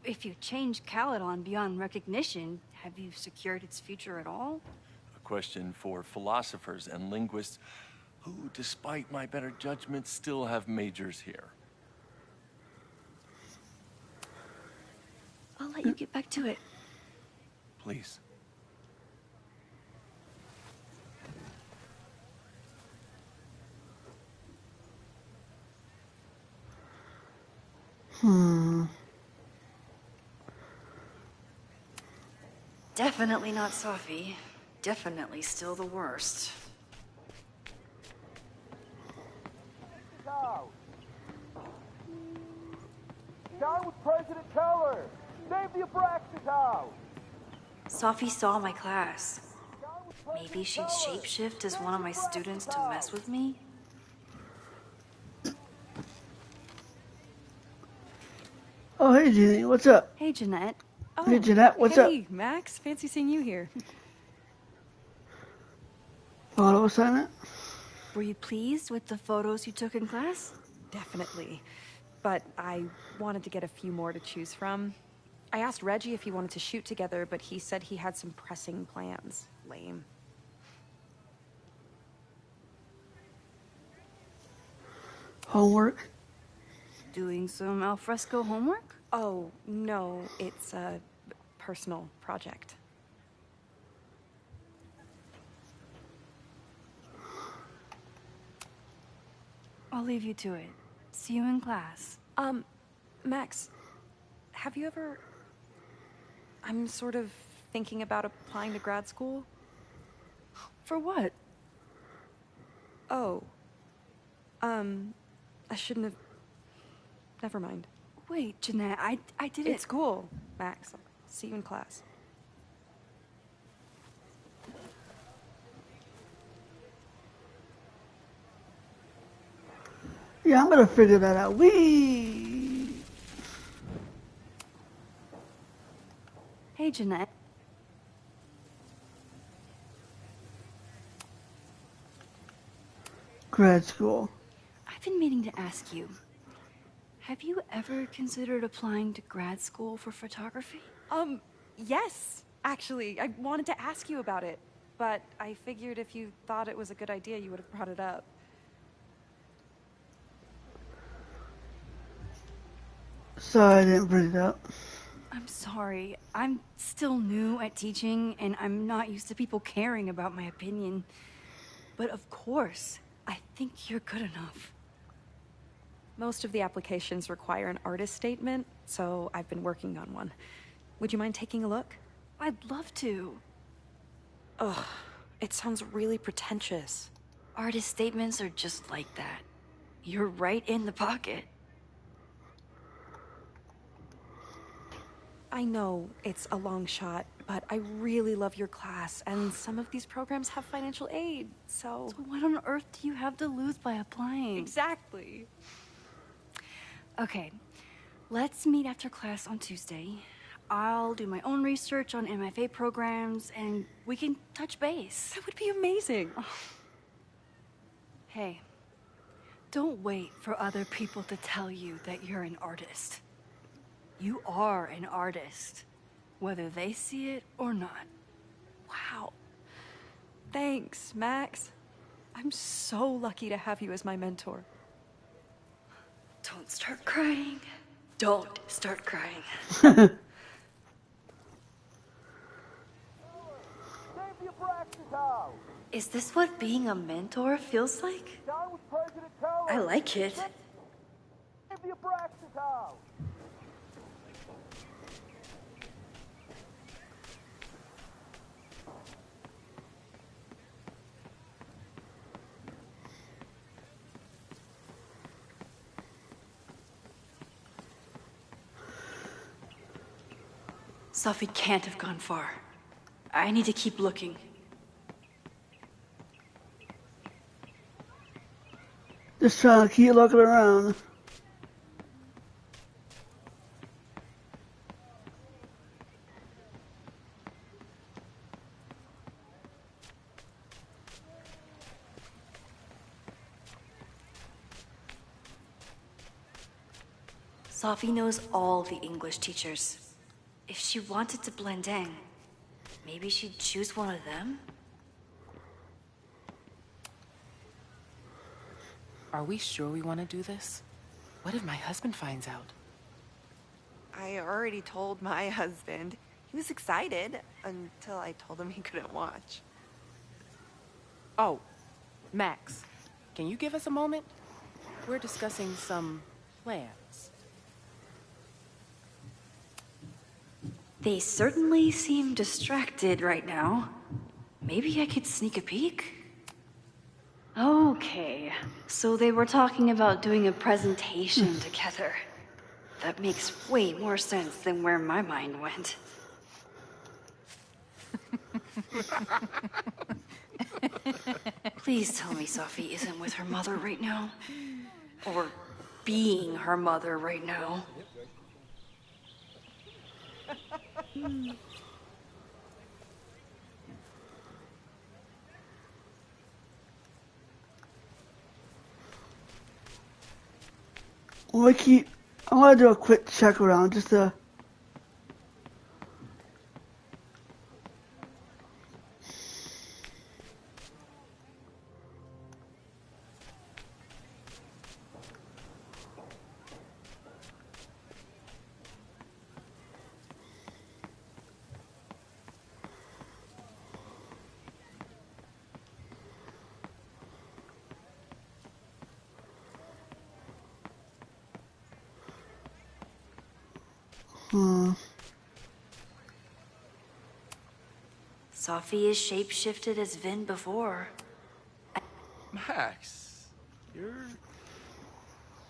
If you change Caledon beyond recognition, have you secured its future at all? A question for philosophers and linguists who, despite my better judgment, still have majors here. I'll let you get back to it. Please. Definitely not Safi. Definitely still the worst. Down with President Keller! Save the Abraxas House! Safi saw my class. Maybe she'd shapeshift as one of my students to mess with me? Oh, hey, Jeannie, what's up? Hey, Jeanette. Oh, Hey, Jeanette, what's up? Hey, Max. Fancy seeing you here. Photo assignment? Were you pleased with the photos you took in class? Definitely. But I wanted to get a few more to choose from. I asked Reggie if he wanted to shoot together, but he said he had some pressing plans. Lame. Homework? Doing some alfresco homework? Oh, no. It's a personal project. I'll leave you to it. See you in class. Max, have you ever... I'm sort of thinking about applying to grad school. For what? Oh. I shouldn't have... Never mind. Wait, Jeanette, I didn't... It's cool, Max. I'll see you in class. Yeah, I'm gonna figure that out. Wee! Hey, Jeanette. Grad school. I've been meaning to ask you. Have you ever considered applying to grad school for photography? Yes, actually. I wanted to ask you about it, but I figured if you thought it was a good idea, you would have brought it up. Sorry I didn't bring it up. I'm sorry. I'm still new at teaching, and I'm not used to people caring about my opinion. But of course, I think you're good enough. Most of the applications require an artist statement, so I've been working on one. Would you mind taking a look? I'd love to. Ugh, it sounds really pretentious. Artist statements are just like that. You're right in the pocket. I know it's a long shot, but I really love your class, and some of these programs have financial aid, so... So what on earth do you have to lose by applying? Exactly. Okay, let's meet after class on Tuesday. I'll do my own research on MFA programs, and we can touch base. That would be amazing. Hey, don't wait for other people to tell you that you're an artist. You are an artist, whether they see it or not. Wow. Thanks, Max. I'm so lucky to have you as my mentor. Don't start crying. Don't start crying. Is this what being a mentor feels like? I like it. Sophie can't have gone far. I need to keep looking. Just trying to keep looking around. Sophie knows all the English teachers. If she wanted to blend in, maybe she'd choose one of them? Are we sure we want to do this? What if my husband finds out? I already told my husband. He was excited until I told him he couldn't watch. Oh, Max, can you give us a moment? We're discussing some plans. They certainly seem distracted right now. Maybe I could sneak a peek? Okay, so they were talking about doing a presentation together. That makes way more sense than where my mind went. Please tell me Sophie isn't with her mother right now. Or being her mother right now. I want to do a quick check around just to. Sophie is shapeshifted as Vin before. Max, you're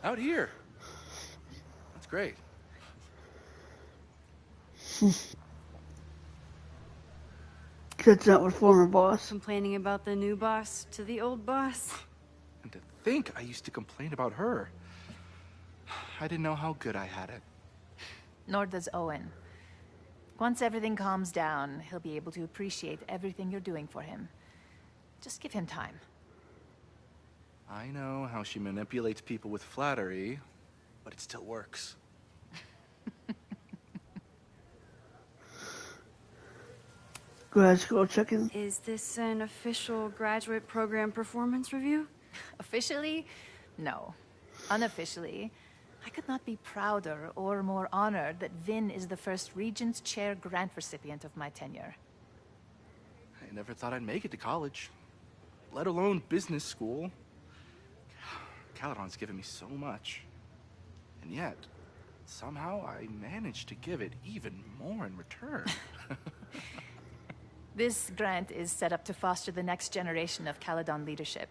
out here. That's great. Catching up with former boss. Complaining about the new boss to the old boss. And to think I used to complain about her. I didn't know how good I had it. Nor does Owen. Once everything calms down, he'll be able to appreciate everything you're doing for him. Just give him time. I know how she manipulates people with flattery, but it still works. Grad school check-in. Is this an official graduate program performance review? Officially? No. Unofficially, I could not be prouder or more honored that Vin is the first Regents Chair grant recipient of my tenure. I never thought I'd make it to college, let alone business school. Caledon's given me so much. And yet, somehow I managed to give it even more in return. This grant is set up to foster the next generation of Caledon leadership.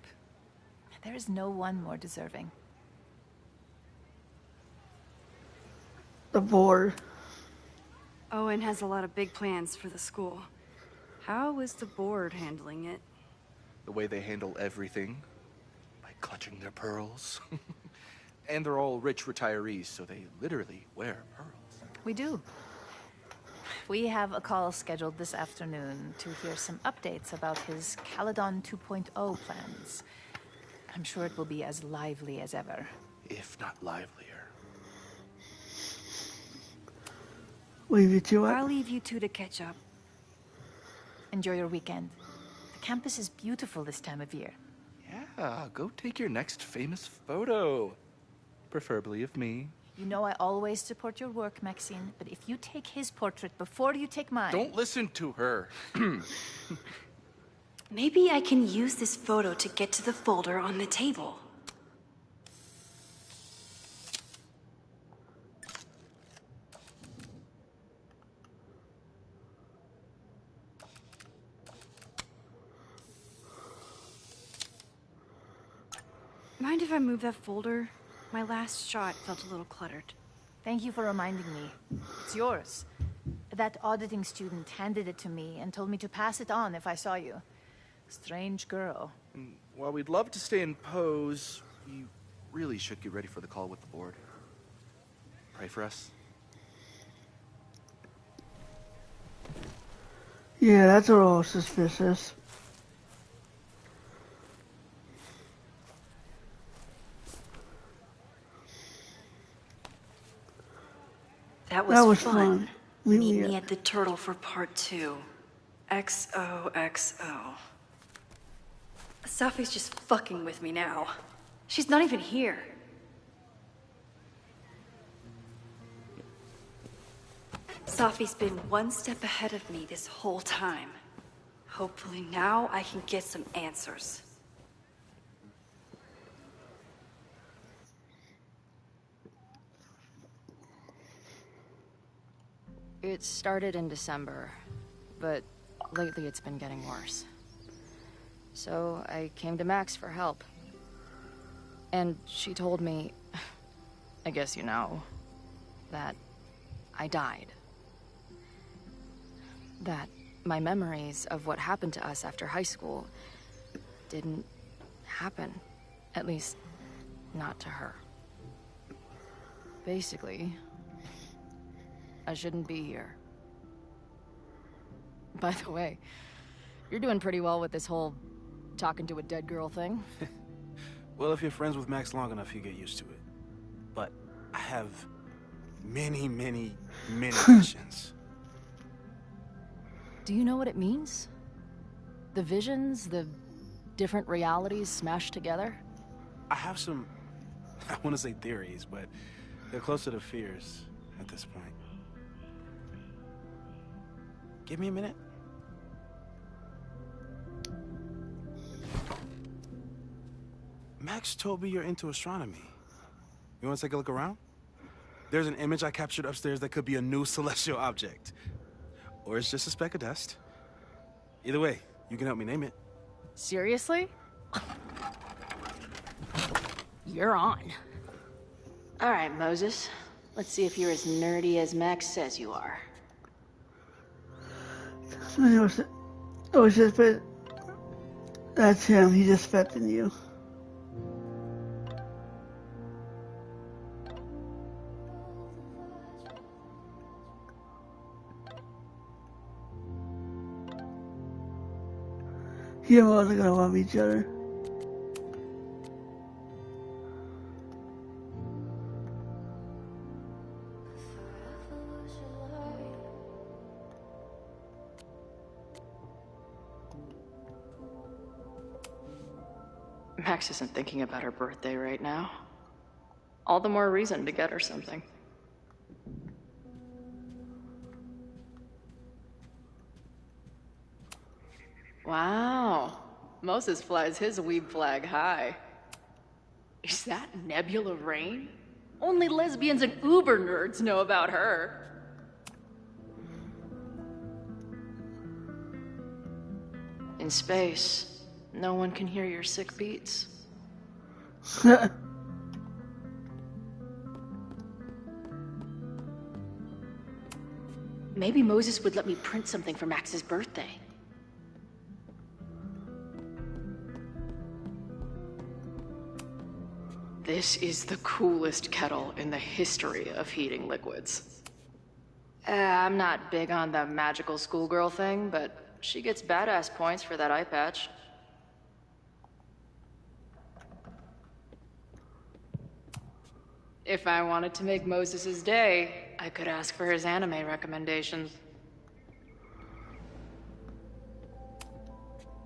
There is no one more deserving. The board. Owen has a lot of big plans for the school. How is the board handling it? The way they handle everything, by clutching their pearls. And they're all rich retirees, so they literally wear pearls. We do. We have a call scheduled this afternoon to hear some updates about his Caledon 2.0 plans. I'm sure it will be as lively as ever. If not livelier. Leave you to it. I'll leave you two to catch up. Enjoy your weekend. The campus is beautiful this time of year. Yeah, go take your next famous photo. Preferably of me. You know I always support your work, Maxine, but if you take his portrait before you take mine... Don't listen to her. Maybe I can use this photo to get to the folder on the table. Mind if I move that folder? My last shot felt a little cluttered. Thank you for reminding me. It's yours. That auditing student handed it to me and told me to pass it on if I saw you. Strange girl. While we'd love to stay in pose, we really should get ready for the call with the board. Pray for us. Yeah, that's a little suspicious. That was fun. fun. Meet Meet me me at the Turtle for part 2. XOXO. Safi's just fucking with me now. She's not even here. Safi's been one step ahead of me this whole time. Hopefully now I can get some answers. It started in December, but lately it's been getting worse. So I came to Max for help. And she told me, I guess you know, that I died. That my memories of what happened to us after high school didn't happen. At least, not to her. Basically, I shouldn't be here. By the way, you're doing pretty well with this whole talking to a dead girl thing. Well, if you're friends with Max long enough, you get used to it. But I have many questions. Do you know what it means? The visions, the different realities smashed together? I have some, I want to say theories, but they're closer to fears at this point. Give me a minute. Max told me you're into astronomy. You want to take a look around? There's an image I captured upstairs that could be a new celestial object. Or it's just a speck of dust. Either way, you can help me name it. Seriously? You're on. All right, Moses. Let's see if you're as nerdy as Max says you are. Oh, that's him. He just spit in you. You and Moses are gonna love each other. Max isn't thinking about her birthday right now. All the more reason to get her something. Wow. Moses flies his weeb flag high. Is that Nebula Rain? Only lesbians and uber nerds know about her. In space, no one can hear your sick beats. Maybe Moses would let me print something for Max's birthday. This is the coolest kettle in the history of heating liquids. I'm not big on the magical schoolgirl thing, but she gets badass points for that eye patch. If I wanted to make Moses' day, I could ask for his anime recommendations.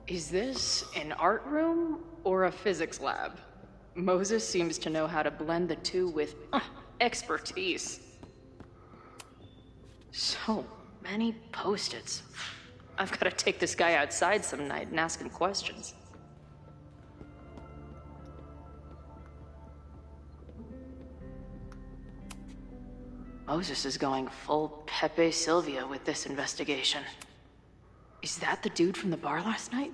Is this an art room or a physics lab? Moses seems to know how to blend the two with expertise. So many post-its. I've got to take this guy outside some night and ask him questions. Moses is going full Pepe Silvia with this investigation. Is that the dude from the bar last night?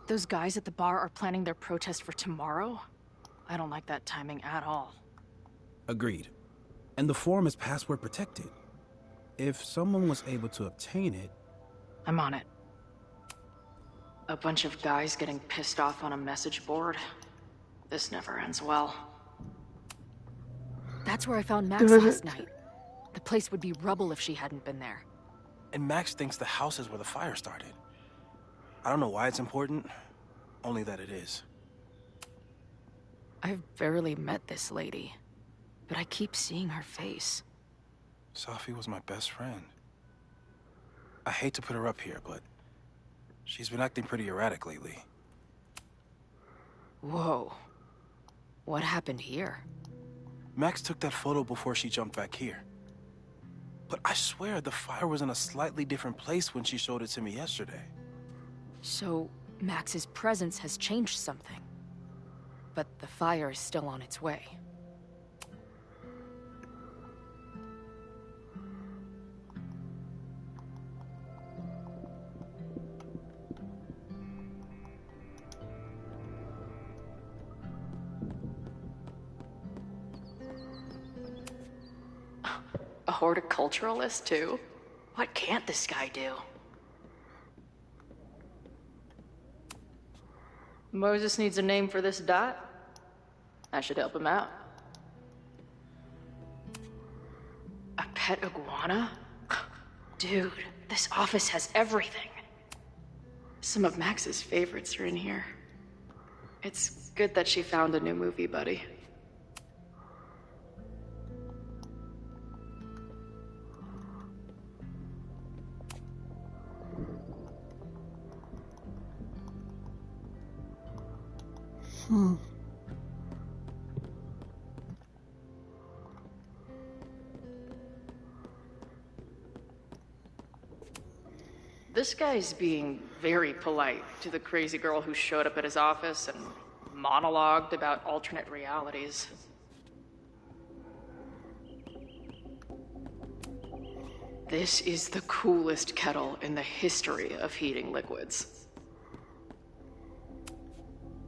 Those guys at the bar are planning their protest for tomorrow? I don't like that timing at all. Agreed. And the form is password protected. If someone was able to obtain it... I'm on it. A bunch of guys getting pissed off on a message board. This never ends well. That's where I found Max last night. The place would be rubble if she hadn't been there. And Max thinks the house is where the fire started. I don't know why it's important, only that it is. I've barely met this lady, but I keep seeing her face. Safi was my best friend. I hate to put her up here, but she's been acting pretty erratic lately. Whoa. What happened here? Max took that photo before she jumped back here. But I swear the fire was in a slightly different place when she showed it to me yesterday. So, Max's presence has changed something. But the fire is still on its way. A horticulturalist, too? What can't this guy do? Moses needs a name for this dot. I should help him out. A pet iguana? Dude, this office has everything. Some of Max's favorites are in here. It's good that she found a new movie buddy. This guy's being very polite to the crazy girl who showed up at his office and monologued about alternate realities. This is the coolest kettle in the history of heating liquids.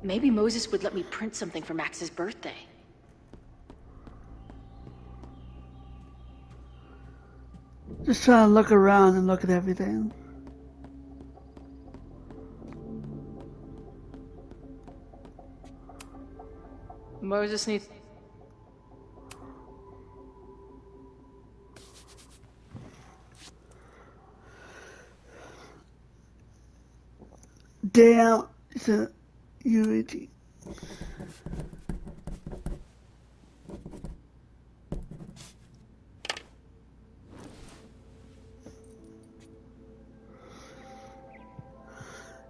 Maybe Moses would let me print something for Max's birthday. Just trying to look around and look at everything. Moses needs... Damn, it's a UAT.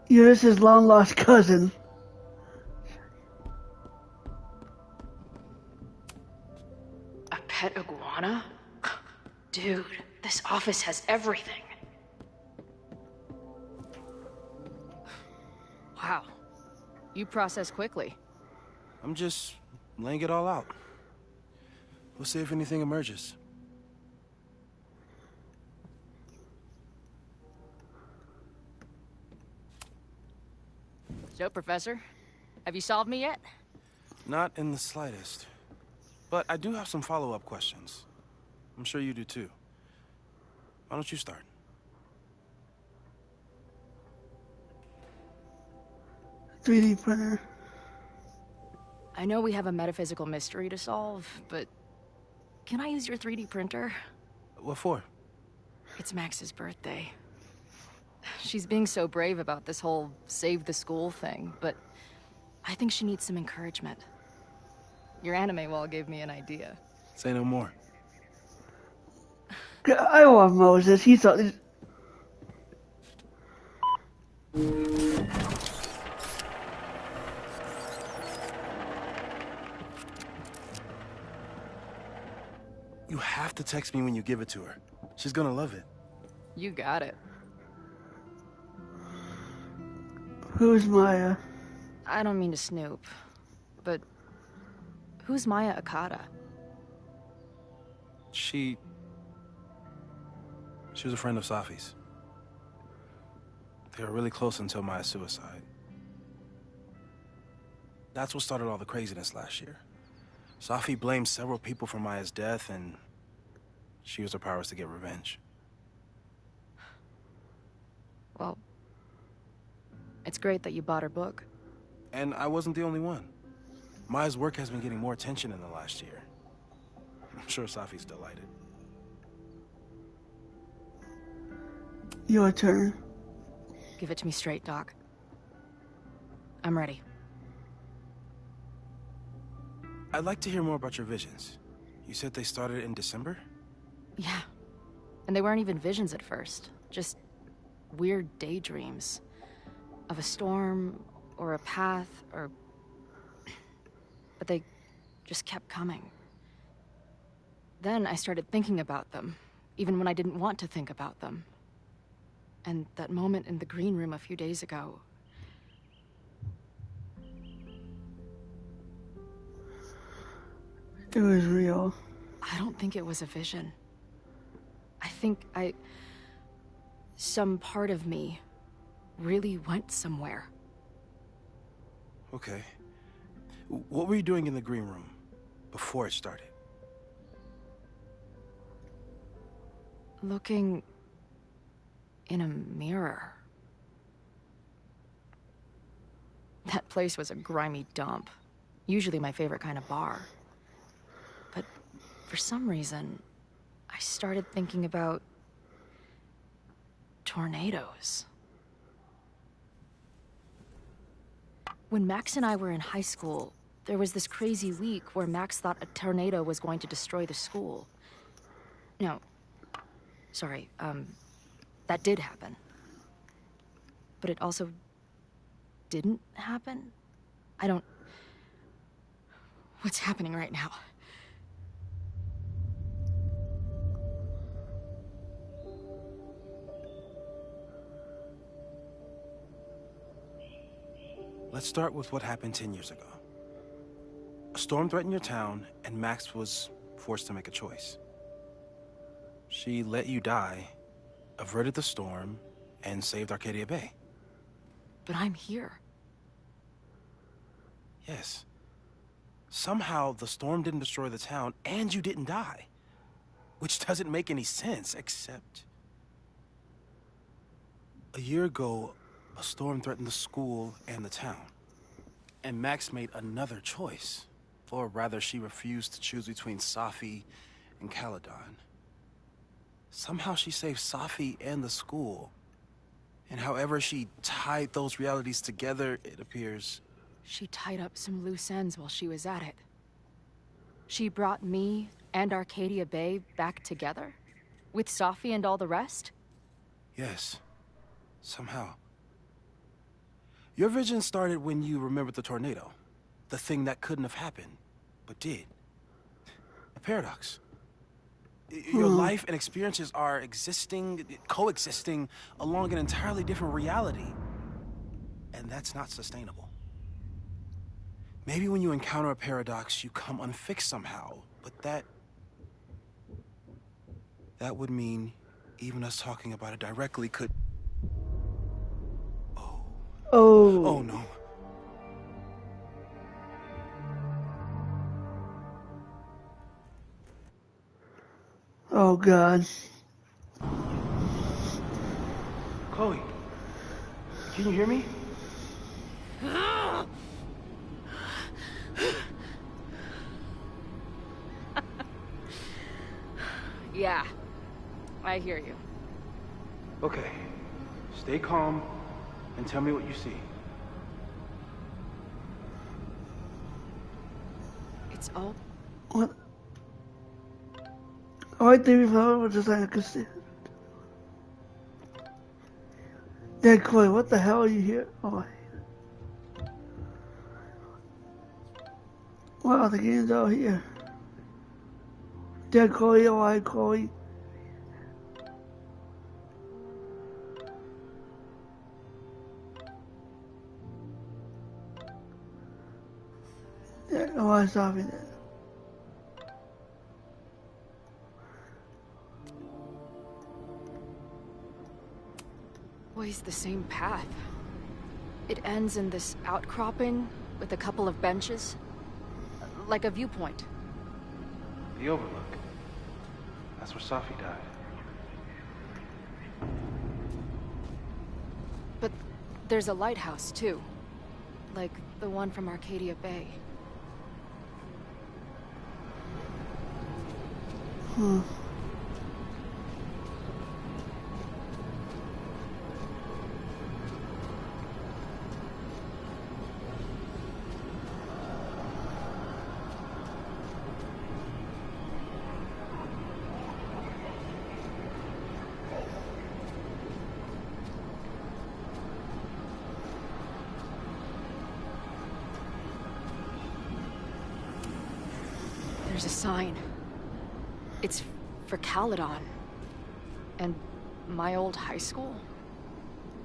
You're his long lost cousin. A pet iguana? Dude, this office has everything. Wow. You process quickly. I'm just laying it all out. We'll see if anything emerges. So, Professor, have you solved me yet? Not in the slightest. But I do have some follow-up questions. I'm sure you do too. Why don't you start? .3D printer. I know we have a metaphysical mystery to solve, but can I use your 3D printer? What for? It's Max's birthday. She's being so brave about this whole save the school thing, but I think she needs some encouragement. Your anime wall gave me an idea. Say no more. I love Moses. He's so... You have to text me when you give it to her. She's gonna love it. You got it. Who's Maya? I don't mean to snoop, but who's Maya Okada? She was a friend of Safi's. They were really close until Maya's suicide. That's what started all the craziness last year. Safi blamed several people for Maya's death, and she used her powers to get revenge. Well, it's great that you bought her book. And I wasn't the only one. Maya's work has been getting more attention in the last year. I'm sure Safi's delighted. Your turn. Give it to me straight, Doc. I'm ready. I'd like to hear more about your visions. You said they started in December? Yeah. And they weren't even visions at first. Just weird daydreams. Of a storm, or a path, or... But they just kept coming. Then I started thinking about them, even when I didn't want to think about them. And that moment in the green room a few days ago... It was real. I don't think it was a vision. I think some part of me really went somewhere. Okay. What were you doing in the green room before it started? Looking in a mirror. That place was a grimy dump. Usually my favorite kind of bar. But for some reason, I started thinking about tornadoes. When Max and I were in high school, there was this crazy week where Max thought a tornado was going to destroy the school. No, sorry, that did happen. But it also didn't happen? What's happening right now? Let's start with what happened 10 years ago. A storm threatened your town, and Max was forced to make a choice. She let you die, averted the storm, and saved Arcadia Bay. But I'm here. Yes. Somehow, the storm didn't destroy the town, and you didn't die. Which doesn't make any sense, except... A year ago, a storm threatened the school and the town. And Max made another choice. Or rather, she refused to choose between Safi and Caledon. Somehow she saved Safi and the school. And however she tied those realities together, it appears... She tied up some loose ends while she was at it. She brought me and Arcadia Bay back together? With Safi and all the rest? Yes. Somehow. Your vision started when you remembered the tornado. The thing that couldn't have happened, but did. A paradox. Your life and experiences are coexisting along an entirely different reality. And that's not sustainable. Maybe when you encounter a paradox, you come unfixed somehow, but that would mean even us talking about it directly could... Oh no. Oh God. Chloe, can you hear me? Yeah, I hear you. Okay, stay calm and tell me what you see. It's That's all? What? Oh, I think we found it just like I could see. Dead Chloe, what the hell are you here? Oh, wow, the game's out here. Dead Chloe, oh, hi, Chloe. Yeah, oh, I saw me there. Always the same path. It ends in this outcropping with a couple of benches. Like a viewpoint. The Overlook. That's where Safi died. But there's a lighthouse, too. Like the one from Arcadia Bay. Hmm. There's a sign. It's for Caledon. And my old high school?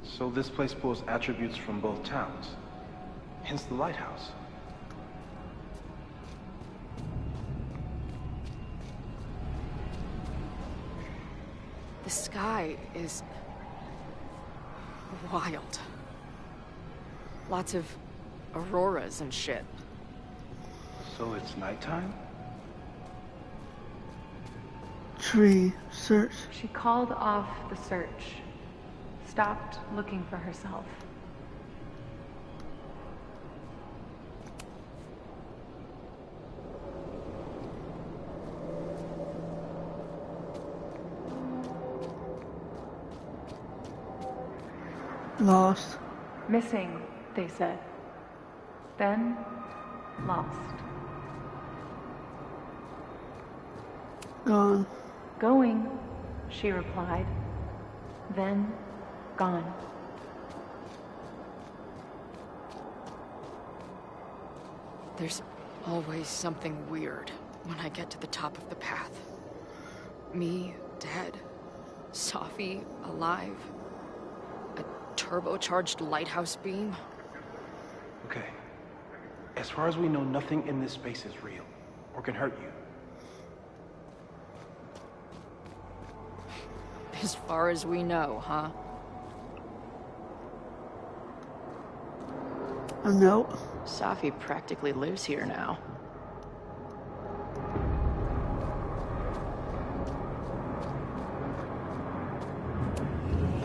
So this place pulls attributes from both towns. Hence the lighthouse. The sky is wild. Lots of auroras and shit. So it's nighttime? Tree search. She called off the search. Stopped looking for herself. Lost. Missing, they said. Then, lost. Gone. Going, she replied. Then, gone. There's always something weird when I get to the top of the path. Me, dead. Safi, alive. A turbocharged lighthouse beam. Okay. As far as we know, nothing in this space is real, or can hurt you. As far as we know, huh? A note. Safi practically lives here now.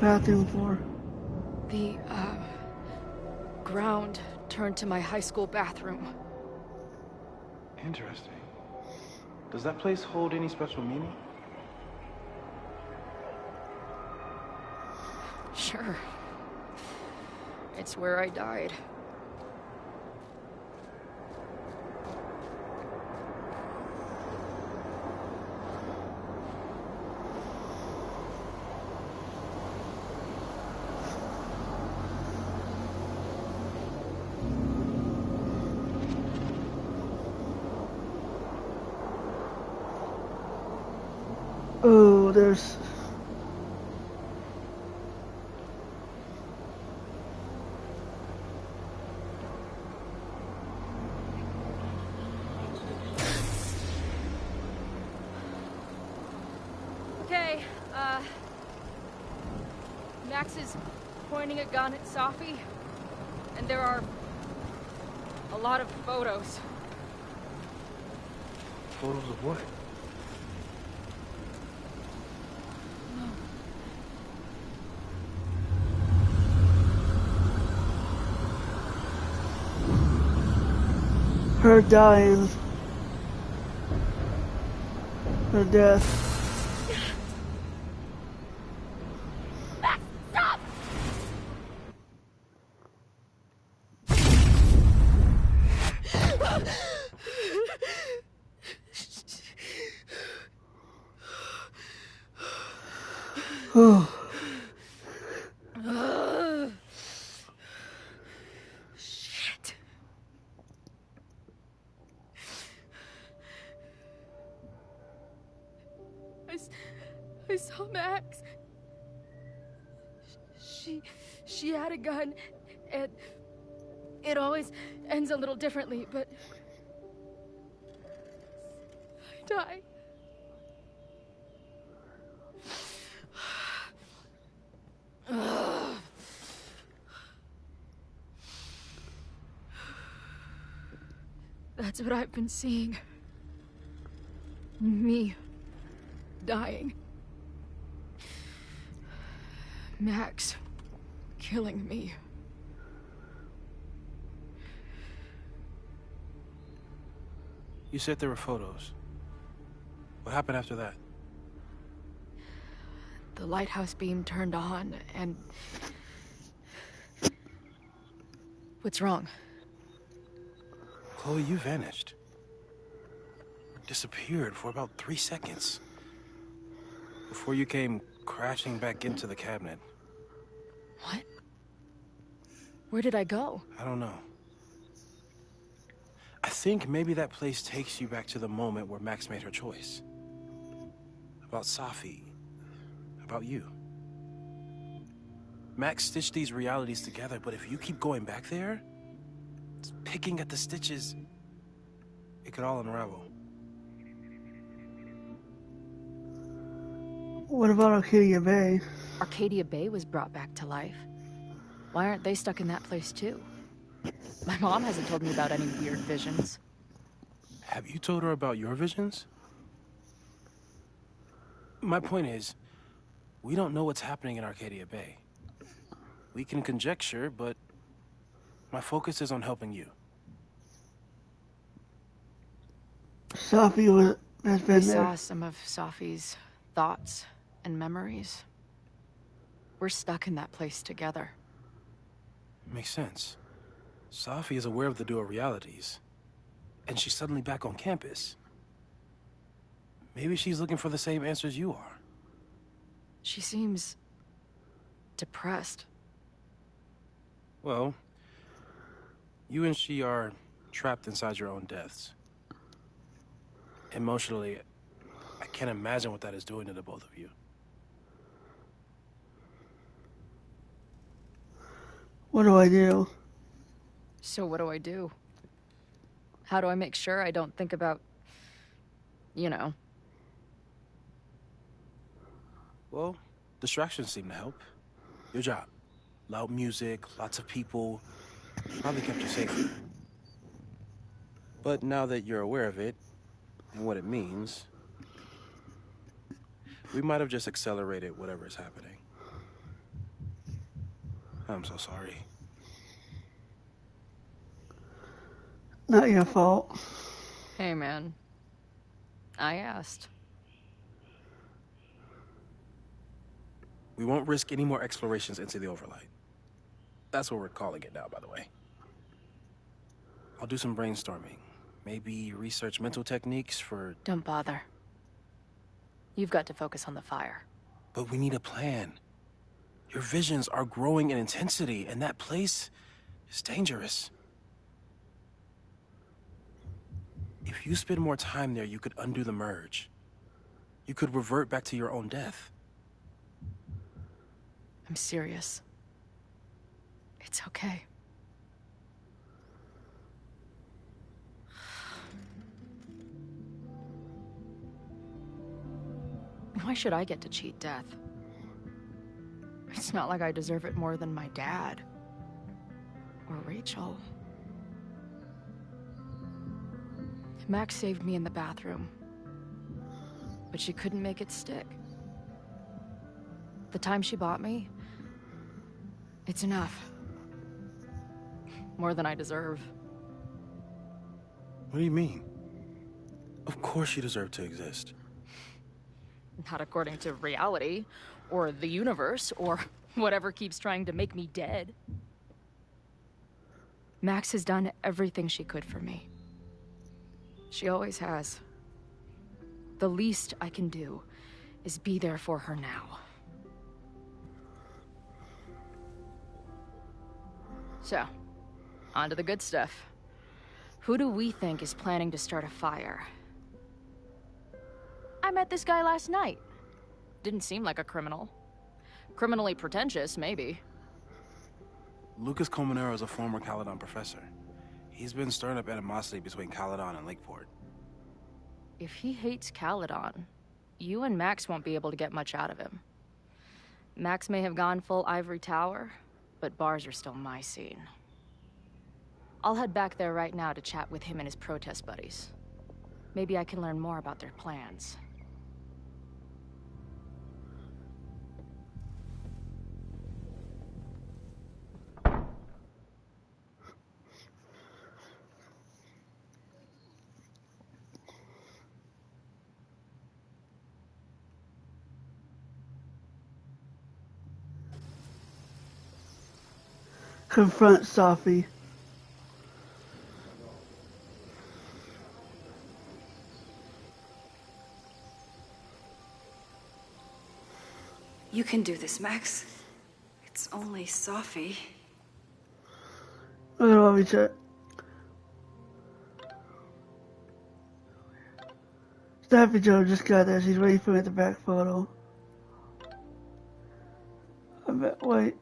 Bathroom floor. The, ground turned to my high school bathroom. Interesting. Does that place hold any special meaning? Sure. It's where I died. Oh, there's... Okay, Max is pointing a gun at Safi, and there are a lot of photos. Photos of what? Her dying. Her death. Stop! Shit. I saw Max. She had a gun, and it always ends a little differently, but I die. That's what I've been seeing. Me dying. Max killing me. You said there were photos. What happened after that? The lighthouse beam turned on, and... What's wrong? Chloe, you vanished. Disappeared for about 3 seconds. Before you came crashing back into the cabinet. What? Where did I go? I don't know. I think maybe that place takes you back to the moment where Max made her choice. About Safi. About you. Max stitched these realities together, but if you keep going back there, picking at the stitches, it could all unravel. What about Arcadia Bay? Arcadia Bay was brought back to life. Why aren't they stuck in that place too? My mom hasn't told me about any weird visions. Have you told her about your visions? My point is, we don't know what's happening in Arcadia Bay. We can conjecture, but my focus is on helping you. Safi has been I there. saw some of Safi's thoughts and memories. We're stuck in that place together. Makes sense. Safi is aware of the dual realities, and she's suddenly back on campus. Maybe she's looking for the same answers you are. She seems... depressed. Well, you and she are trapped inside your own deaths. Emotionally, I can't imagine what that is doing to the both of you. What do I do? So what do I do? How do I make sure I don't think about... you know... Well, distractions seem to help. Your job. Loud music, lots of people. Probably kept you safe. But now that you're aware of it, and what it means, we might have just accelerated whatever is happening. I'm so sorry. Not your fault. Hey, man. I asked. We won't risk any more explorations into the Overlight. That's what we're calling it now, by the way. I'll do some brainstorming. Maybe research mental techniques for... Don't bother. You've got to focus on the fire. But we need a plan. Your visions are growing in intensity, and that place is dangerous. If you spend more time there, you could undo the merge. You could revert back to your own death. I'm serious. It's okay. Why should I get to cheat death? It's not like I deserve it more than my dad. Or Rachel. Max saved me in the bathroom. But she couldn't make it stick. The time she bought me, it's enough. More than I deserve. What do you mean? Of course you deserve to exist. Not according to reality, or the universe, or whatever keeps trying to make me dead. Max has done everything she could for me. She always has. The least I can do is be there for her now. So, on to the good stuff. Who do we think is planning to start a fire? I met this guy last night. Didn't seem like a criminal. Criminally pretentious, maybe. Lucas Colmenero is a former Caledon professor. He's been stirring up animosity between Caledon and Lakeport. If he hates Caledon, you and Max won't be able to get much out of him. Max may have gone full Ivory Tower, but bars are still my scene. I'll head back there right now to chat with him and his protest buddies. Maybe I can learn more about their plans. Confront Safi. You can do this, Max. It's only Safi. Look at what we check. Staffy Joe just got there. She's waiting for me at the back photo. I bet, wait.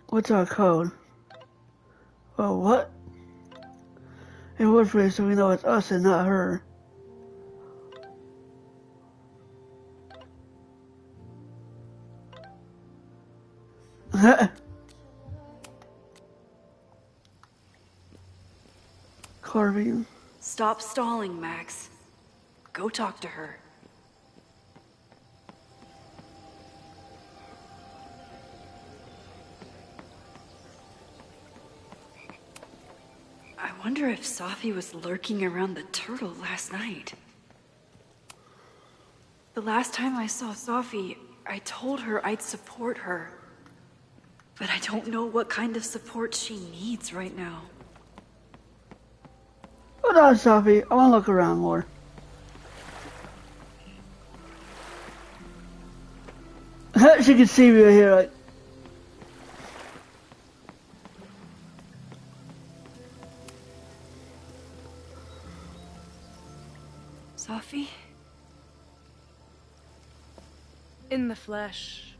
What's our code? Oh, what? It would for so we know it's us and not her. Carving. Stop stalling, Max. Go talk to her. I wonder if Safi was lurking around the turtle last night. The last time I saw Safi, I told her I'd support her. But I don't know what kind of support she needs right now. Hold on, Safi. I want to look around more. She can see me right here, like. Safi? In the flesh.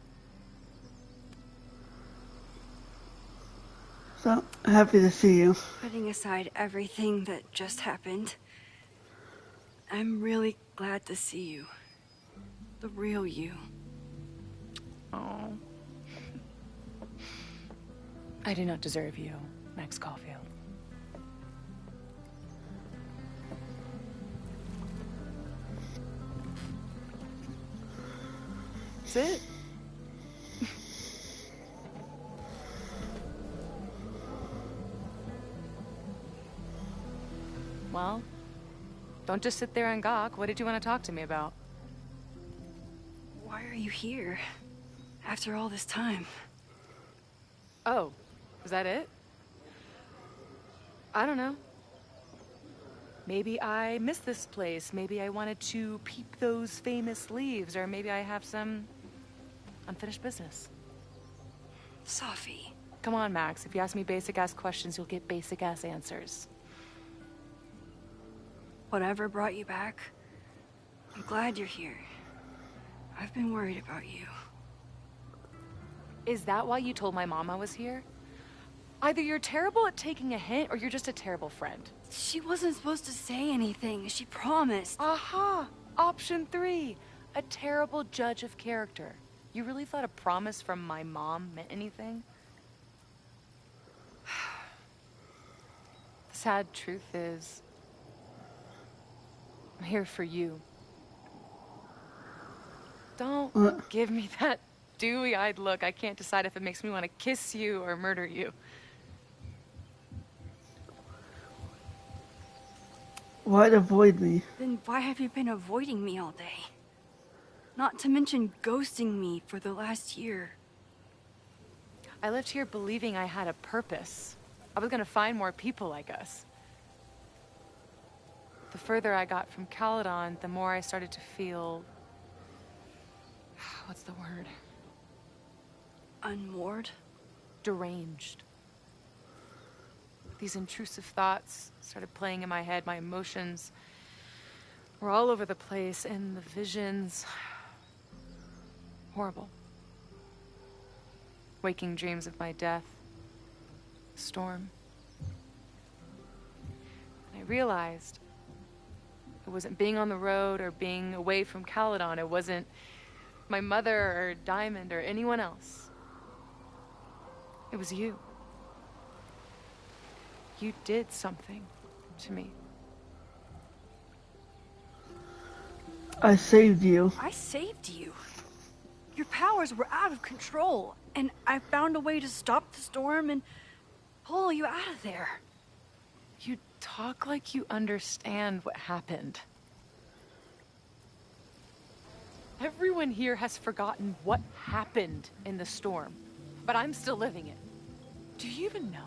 So happy to see you. Putting aside everything that just happened, I'm really glad to see you. The real you. Oh. I do not deserve you, Max Caulfield. Sit. Well, don't just sit there and gawk. What did you want to talk to me about? Why are you here? After all this time? Oh, is that it? I don't know. Maybe I miss this place. Maybe I wanted to peep those famous leaves, or maybe I have some unfinished business. Safi. Come on, Max. If you ask me basic-ass questions, you'll get basic-ass answers. Whatever brought you back, I'm glad you're here. I've been worried about you. Is that why you told my mom I was here? Either you're terrible at taking a hint, or you're just a terrible friend. She wasn't supposed to say anything. She promised. Aha! Option 3. A terrible judge of character. You really thought a promise from my mom meant anything? The sad truth is, I'm here for you. Don't give me that dewy-eyed look. I can't decide if it makes me want to kiss you or murder you. Why'd avoid me? Then why have you been avoiding me all day? Not to mention ghosting me for the last year. I left here believing I had a purpose. I was gonna find more people like us. The further I got from Caledon, the more I started to feel... what's the word? Unmoored? Deranged. These intrusive thoughts started playing in my head. My emotions were all over the place, and the visions... horrible. Waking dreams of my death. The storm. And I realized it wasn't being on the road or being away from Caledon. It wasn't my mother or Diamond or anyone else. It was you. You did something to me. I saved you. I saved you. Your powers were out of control, and I found a way to stop the storm and pull you out of there. You talk like you understand what happened. Everyone here has forgotten what happened in the storm, but I'm still living it. Do you even know?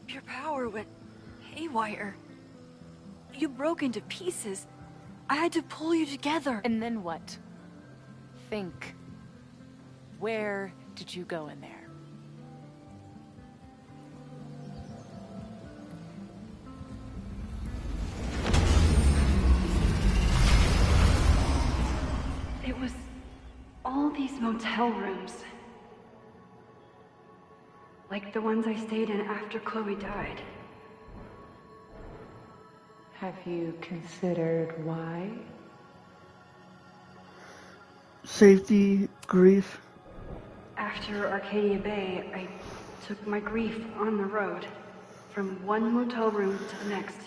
Your power went haywire. You broke into pieces. I had to pull you together. And then what? Think. Where did you go in there? It was all these motel rooms. Like the ones I stayed in after Chloe died. Have you considered why? Safety, grief. After Arcadia Bay, I took my grief on the road, from one motel room to the next.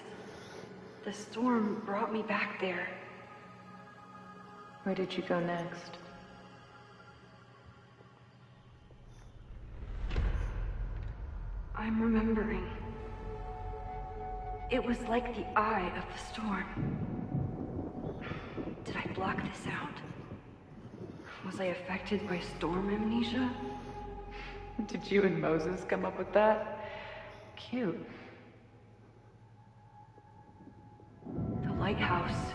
The storm brought me back there. Where did you go next? I'm remembering. It was like the eye of the storm. Did I block this out? Was I affected by storm amnesia? Did you and Moses come up with that? Cute. The lighthouse.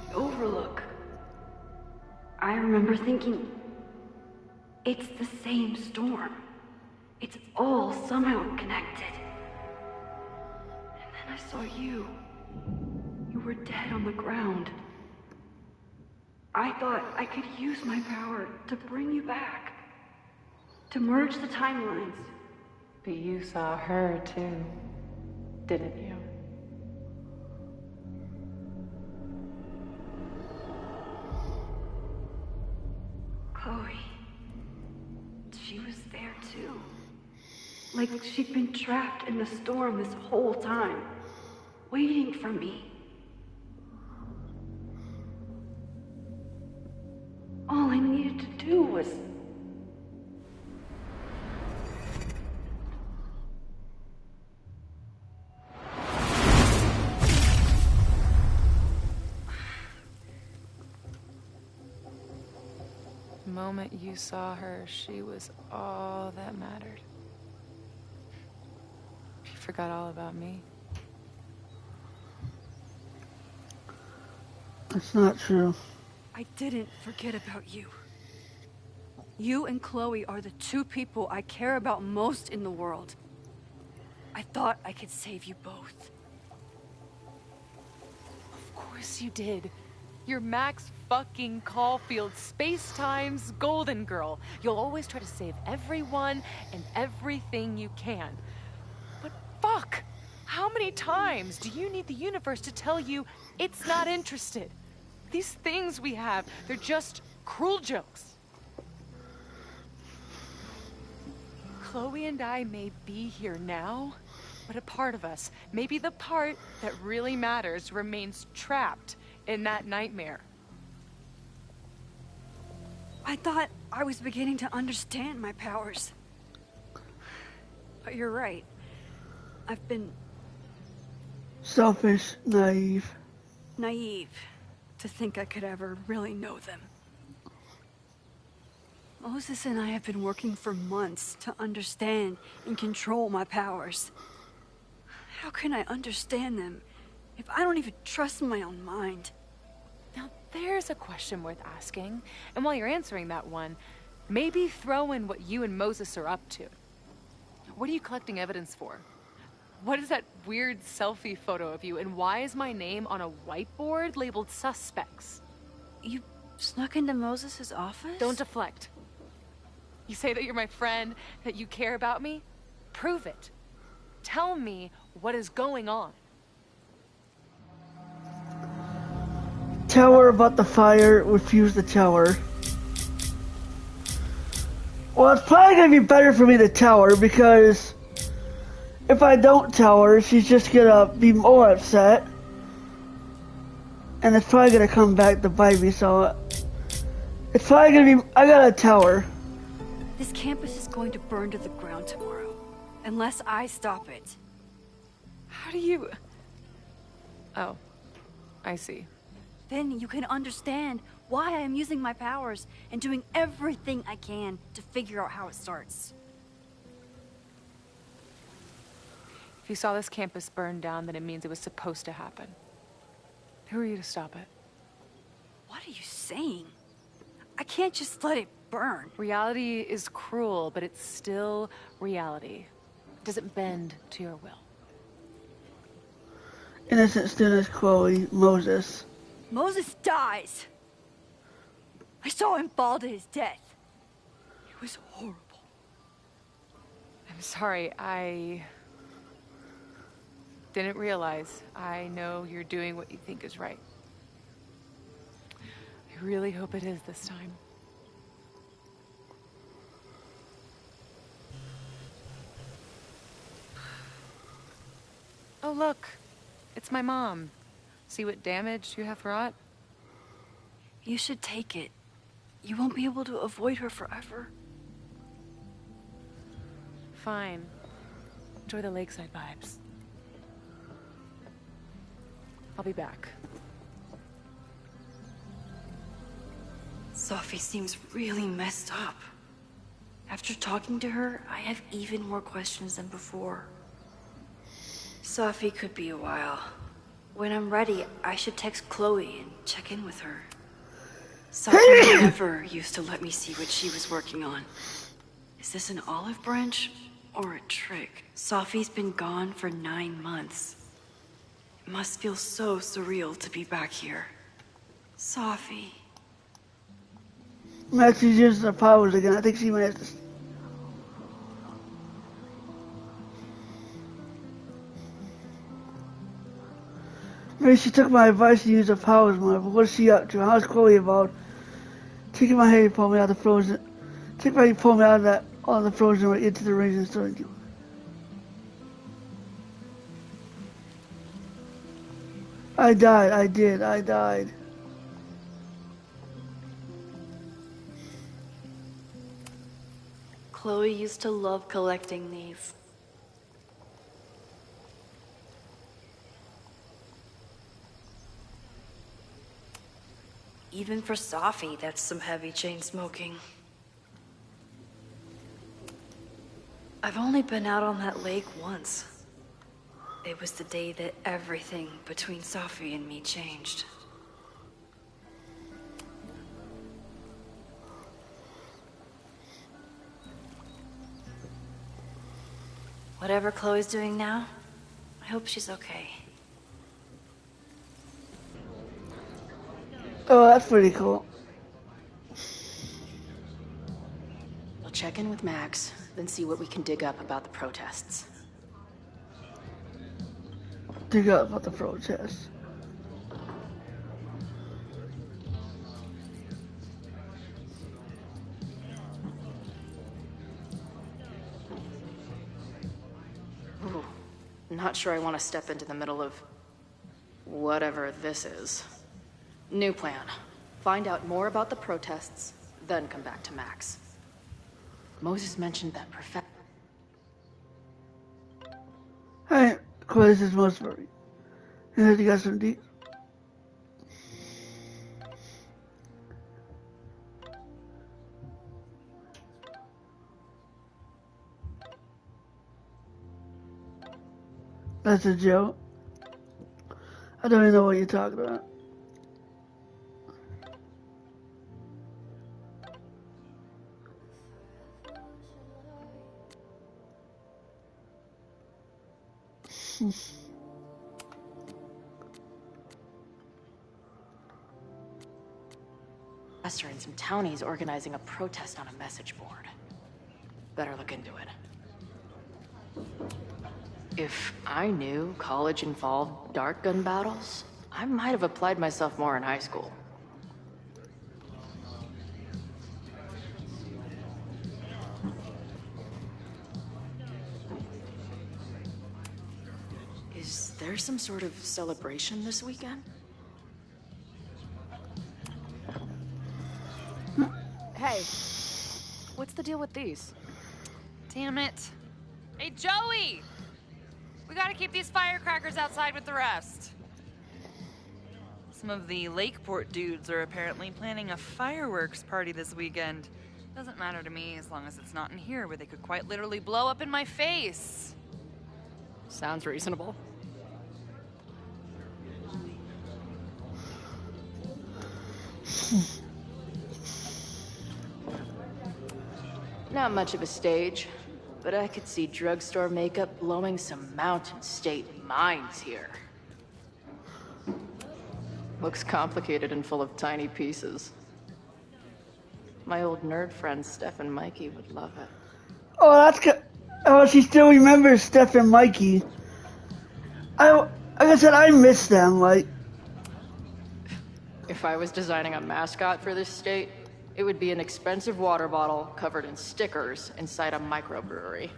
The overlook. I remember thinking, it's the same storm. It's all somehow connected. And then I saw you. You were dead on the ground. I thought I could use my power to bring you back. To merge the timelines. But you saw her too, didn't you? Chloe. She was there too. Like she'd been trapped in the storm this whole time. Waiting for me. All I needed to do was... The moment you saw her, she was all that mattered. You forgot all about me. That's not true. I didn't forget about you. You and Chloe are the two people I care about most in the world. I thought I could save you both. Of course you did. You're Max fucking Caulfield, Space-Time's golden girl. You'll always try to save everyone and everything you can. But fuck! How many times do you need the universe to tell you it's not interested? These things we have, they're just cruel jokes. Chloe and I may be here now, but a part of us, maybe the part that really matters, remains trapped in that nightmare. I thought I was beginning to understand my powers. But you're right. I've been... selfish, naive. naive to think I could ever really know them. Moses and I have been working for months to understand and control my powers. How can I understand them if I don't even trust my own mind? Now, there's a question worth asking. And while you're answering that one, maybe throw in what you and Moses are up to. What are you collecting evidence for? What is that weird selfie photo of you, and why is my name on a whiteboard labeled suspects? You snuck into Moses' office? Don't deflect. You say that you're my friend, that you care about me? Prove it. Tell me what is going on. Tell her about the fire, refuse to tell her. Well, it's probably going to be better for me to tell her, because if I don't tell her, she's just going to be more upset. And it's probably going to come back to bite me, so it's probably going to be, I got to tell her. This campus is going to burn to the ground tomorrow, unless I stop it. How do you... Oh, I see. Then you can understand why I am using my powers and doing everything I can to figure out how it starts. If you saw this campus burn down, then it means it was supposed to happen. Who are you to stop it? What are you saying? I can't just let it burn. Reality is cruel, but it's still reality. It doesn't bend to your will. Innocent students, Chloe, Moses. Moses dies. I saw him fall to his death. It was horrible. I'm sorry, I didn't realize. I know you're doing what you think is right. I really hope it is this time. Oh, look. It's my mom. See what damage you have wrought? You should take it. You won't be able to avoid her forever. Fine. Enjoy the lakeside vibes. I'll be back. Sophie seems really messed up. After talking to her, I have even more questions than before. Sophie could be a while. When I'm ready, I should text Chloe and check in with her. Sophie never used to let me see what she was working on. Is this an olive branch or a trick? Sophie's been gone for 9 months. It must feel so surreal to be back here. Sophie. Max is using her powers again. I think she might have to... Maybe she took my advice to use her powers more, but what's she up to? How's Chloe involved? Taking my hair, pull me out of the frozen... Take my hair, pull me out of that... All the frozen right into the rings and started you. I died, I did, I died. Chloe used to love collecting these. Even for Sophie, that's some heavy chain smoking. I've only been out on that lake once. It was the day that everything between Sophie and me changed. Whatever Chloe's doing now, I hope she's okay. Oh, that's pretty cool. We'll check in with Max, then see what we can dig up about the protests. Dig up about the protests. Ooh, not sure I want to step into the middle of whatever this is. New plan. Find out more about the protests, then come back to Max. Moses mentioned that Hey, Chloe, this is Moseberry. And you got some deep. That's a joke. I don't even know what you're talking about. Esther and some townies organizing a protest on a message board. Better look into it. If I knew college involved dart gun battles, I might have applied myself more in high school. Is there some sort of celebration this weekend? Hey, what's the deal with these? Damn it. Hey, Joey! We gotta keep these firecrackers outside with the rest. Some of the Lakeport dudes are apparently planning a fireworks party this weekend. Doesn't matter to me as long as it's not in here where they could quite literally blow up in my face. Sounds reasonable. Not much of a stage, but I could see drugstore makeup blowing some Mountain State mines here. Looks complicated and full of tiny pieces. My old nerd friend Steph and Mikey would love it. Oh, that's good. Oh, she still remembers Steph and Mikey. Like I said, I miss them. Like, if I was designing a mascot for this state, it would be an expensive water bottle covered in stickers inside a microbrewery.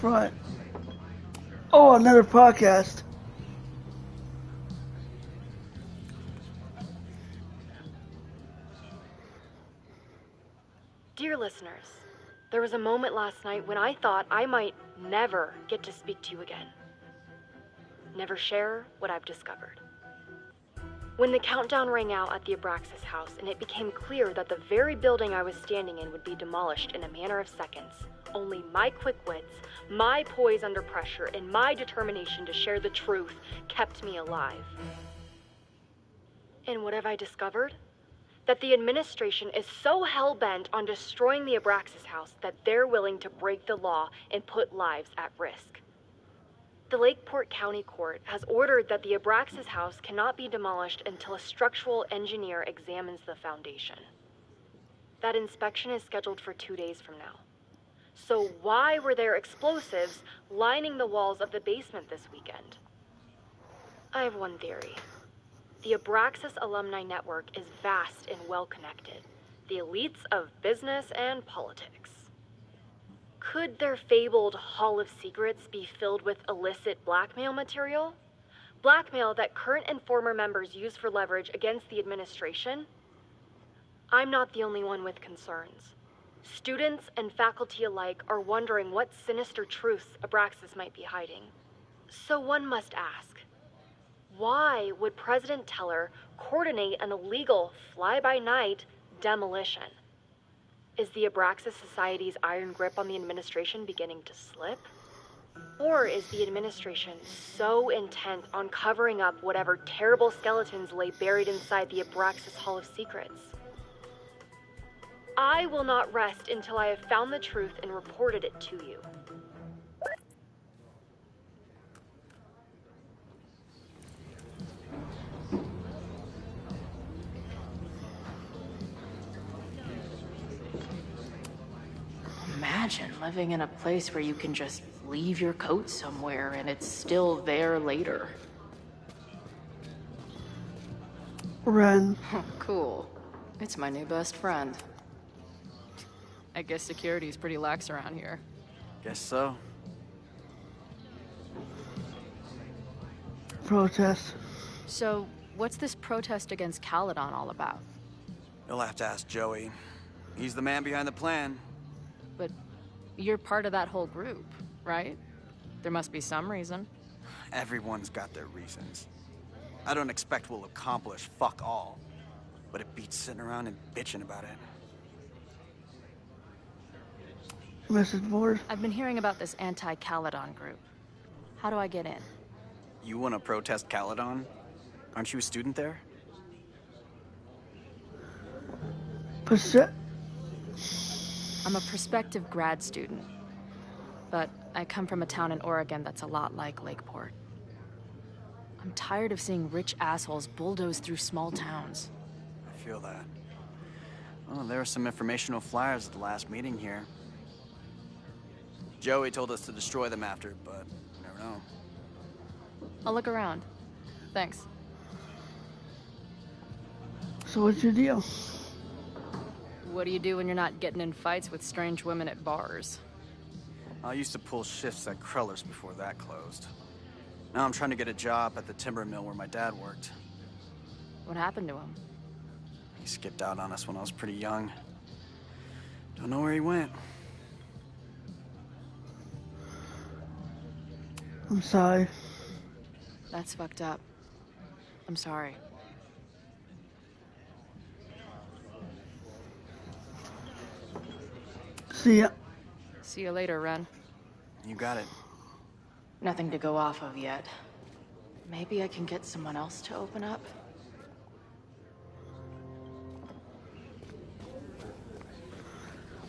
Right. Oh, another podcast. Dear listeners, there was a moment last night when I thought I might never get to speak to you again. Never share what I've discovered. When the countdown rang out at the Abraxas house and it became clear that the very building I was standing in would be demolished in a matter of seconds, only my quick wits, my poise under pressure, and my determination to share the truth kept me alive. And what have I discovered? That the administration is so hell-bent on destroying the Abraxas house that they're willing to break the law and put lives at risk. The Lakeport County Court has ordered that the Abraxas house cannot be demolished until a structural engineer examines the foundation. That inspection is scheduled for 2 days from now. So why were there explosives lining the walls of the basement this weekend? I have one theory. The Abraxas alumni network is vast and well-connected. The elites of business and politics. Could their fabled Hall of Secrets be filled with illicit blackmail material? Blackmail that current and former members use for leverage against the administration? I'm not the only one with concerns. Students and faculty alike are wondering what sinister truths Abraxas might be hiding. So one must ask, why would President Teller coordinate an illegal fly-by-night demolition? Is the Abraxas Society's iron grip on the administration beginning to slip? Or is the administration so intent on covering up whatever terrible skeletons lay buried inside the Abraxas Hall of Secrets? I will not rest until I have found the truth and reported it to you. Imagine living in a place where you can just leave your coat somewhere and it's still there later. Ren. Cool. It's my new best friend. I guess security's pretty lax around here. Guess so. Protest. So, what's this protest against Caledon all about? You'll have to ask Joey. He's the man behind the plan. But you're part of that whole group, right? There must be some reason. Everyone's got their reasons. I don't expect we'll accomplish fuck all, but it beats sitting around and bitching about it. Mrs. Board? I've been hearing about this anti-Caledon group. How do I get in? You want to protest Caledon? Aren't you a student there? I'm a prospective grad student, but I come from a town in Oregon that's a lot like Lakeport. I'm tired of seeing rich assholes bulldoze through small towns. I feel that. Well, there were some informational flyers at the last meeting here. Joey told us to destroy them after, but you never know. I'll look around. Thanks. So what's your deal? What do you do when you're not getting in fights with strange women at bars? I used to pull shifts at Kreller's before that closed. Now I'm trying to get a job at the timber mill where my dad worked. What happened to him? He skipped out on us when I was pretty young. Don't know where he went. I'm sorry. That's fucked up. I'm sorry. See ya. See you later, Ren. You got it. Nothing to go off of yet. Maybe I can get someone else to open up?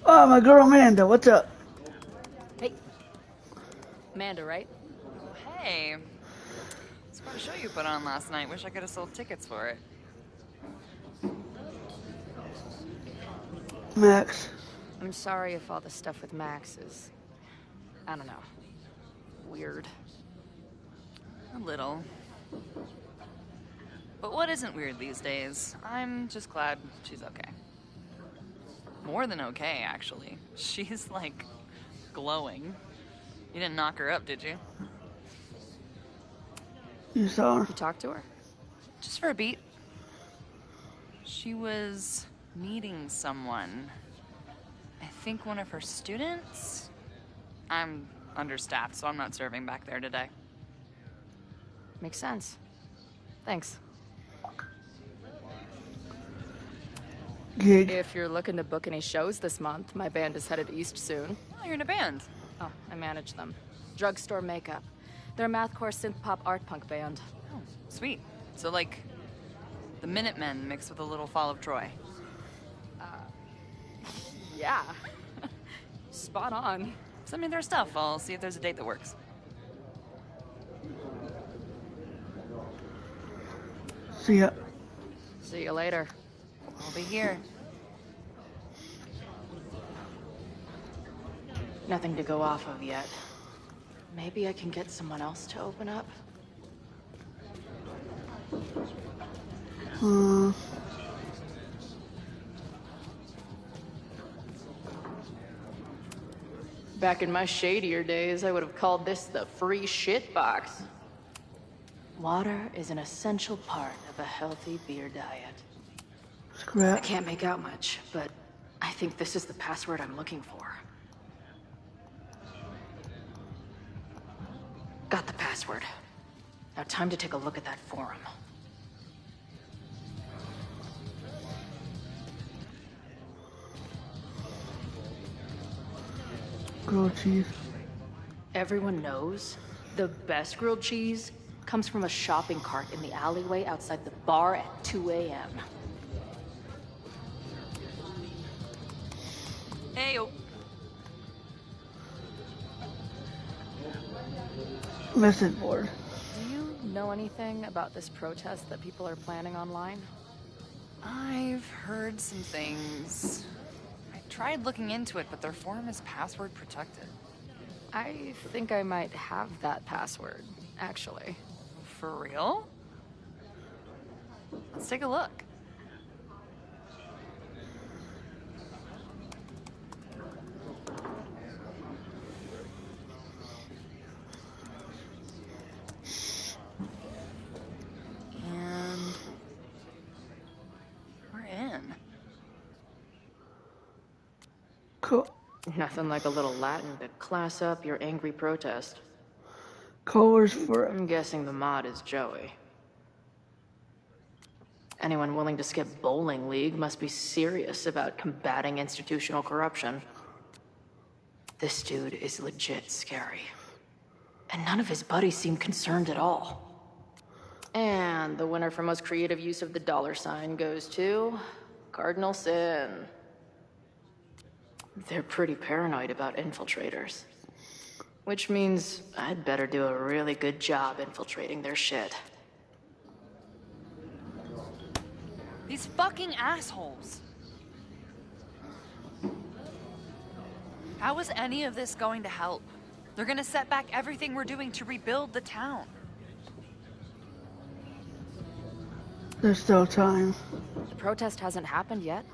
Oh, my girl Amanda, what's up? Hey. Amanda, right? Hey. It's quite a show you put on last night. Wish I could have sold tickets for it. Max. I'm sorry if all the stuff with Max is... I don't know. Weird. A little. But what isn't weird these days? I'm just glad she's okay. More than okay, actually. She's, like, glowing. You didn't knock her up, did you? You saw her? You talked to her? Just for a beat. She was meeting someone. I think one of her students? I'm understaffed, so I'm not serving back there today. Makes sense. Thanks. Gig. If you're looking to book any shows this month, my band is headed east soon. Oh, you're in a band? Oh, I manage them. Drugstore Makeup. They're a mathcore synth-pop art punk band. Oh, sweet. So, like, the Minutemen mixed with a little Fall of Troy. Yeah. Spot on. Send me their stuff. I'll see if there's a date that works. See ya. See you later. I'll be here. Nothing to go off of yet. Maybe I can get someone else to open up? Back in my shadier days, I would have called this the free shit box. Water is an essential part of a healthy beer diet. Scrap. I can't make out much, but I think this is the password I'm looking for. Got the password. Now time to take a look at that forum. Grilled cheese. Everyone knows the best grilled cheese comes from a shopping cart in the alleyway outside the bar at 2 a.m. Heyo. Message board. Do you know anything about this protest that people are planning online? I've heard some things. I tried looking into it, but their forum is password protected. I think I might have that password, actually. For real? Let's take a look. And we're in. Cool. Nothing like a little Latin to class up your angry protest. Colors for... I'm guessing the mod is Joey. Anyone willing to skip bowling league must be serious about combating institutional corruption. This dude is legit scary. And none of his buddies seem concerned at all. And the winner for most creative use of the $sign goes to Cardinal Sin. They're pretty paranoid about infiltrators. Which means I'd better do a really good job infiltrating their shit. These fucking assholes. How is any of this going to help? They're gonna set back everything we're doing to rebuild the town. There's still time. The protest hasn't happened yet.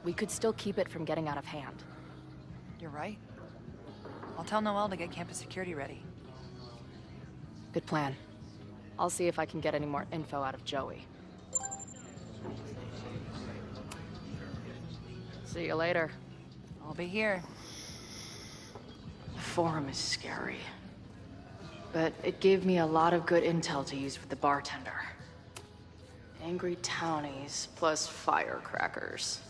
We could still keep it from getting out of hand. You're right. I'll tell Noelle to get campus security ready. Good plan. I'll see if I can get any more info out of Joey. See you later. I'll be here. The Forum is scary. But it gave me a lot of good intel to use with the bartender. Angry townies plus firecrackers.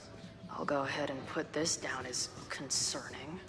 I'll go ahead and put this down as concerning.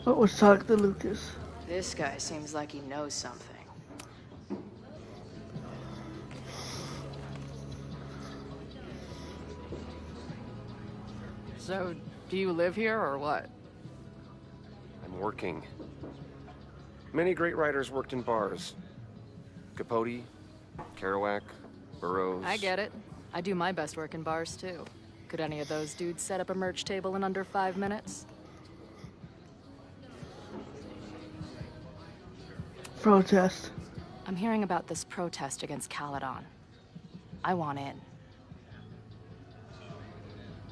What was talk to Lucas? This guy seems like he knows something. So, do you live here or what? I'm working. Many great writers worked in bars. Capote, Kerouac, Burroughs. I get it. I do my best work in bars too. Could any of those dudes set up a merch table in under 5 minutes? Protest. I'm hearing about this protest against Caledon. I want in.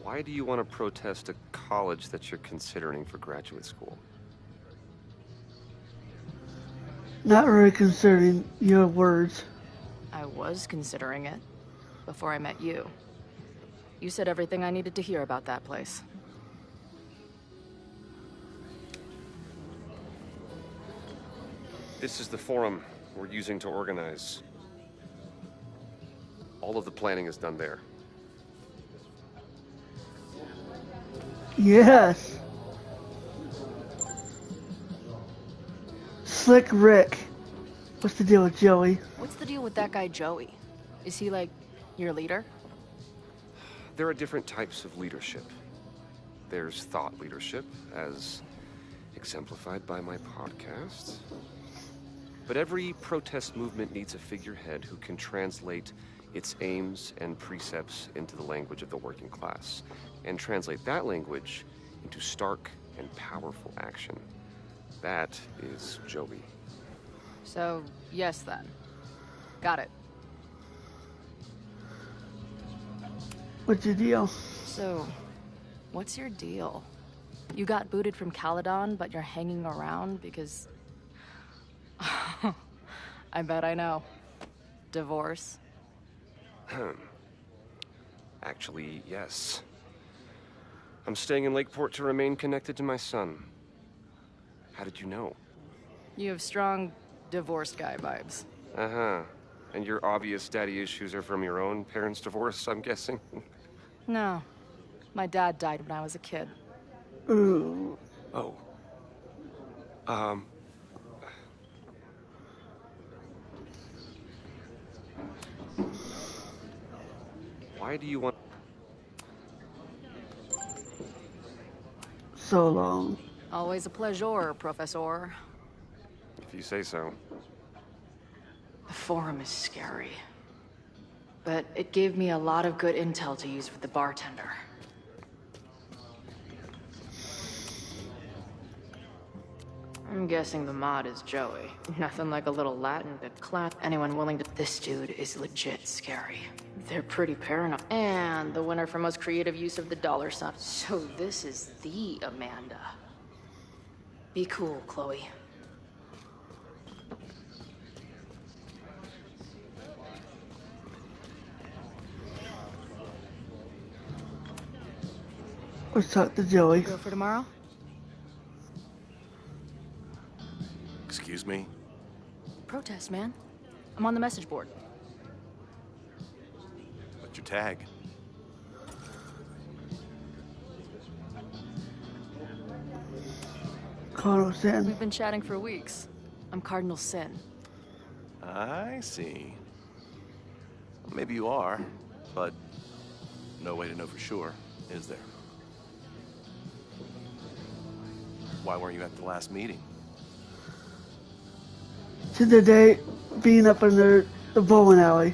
Why do you want to protest a college that you're considering for graduate school? Not really considering your words. I was considering it before I met you. You said everything I needed to hear about that place. This is the forum we're using to organize. All of the planning is done there. Yes. Slick Rick. What's the deal with Joey? What's the deal with that guy Joey? Is he like your leader? There are different types of leadership. There's thought leadership, as exemplified by my podcast. But every protest movement needs a figurehead who can translate its aims and precepts into the language of the working class, and translate that language into stark and powerful action. That is Joey. So, yes then. Got it. What's your deal? So, what's your deal? You got booted from Caledon, but you're hanging around because... I bet I know. Divorce? Actually, yes. I'm staying in Lakeport to remain connected to my son. How did you know? You have strong divorced guy vibes. Uh-huh. And your obvious daddy issues are from your own parents' divorce, I'm guessing? No. My dad died when I was a kid. Ooh. Oh. Why do you want... So long. Always a pleasure, Professor. If you say so. The Forum is scary. But it gave me a lot of good intel to use with the bartender. I'm guessing the mod is Joey. Nothing like a little Latin to clap anyone willing to... This dude is legit scary. They're pretty paranoid. And the winner for most creative use of the dollar sign. So this is the Amanda. Be cool, Chloe. Let's talk to Joey. Go for tomorrow? Excuse me? Protest, man. I'm on the message board. tag. Cardinal Sin. We've been chatting for weeks. I'm Cardinal Sin. I see. Maybe you are, but no way to know for sure, is there? Why weren't you at the last meeting? To the day being up in the bowling alley.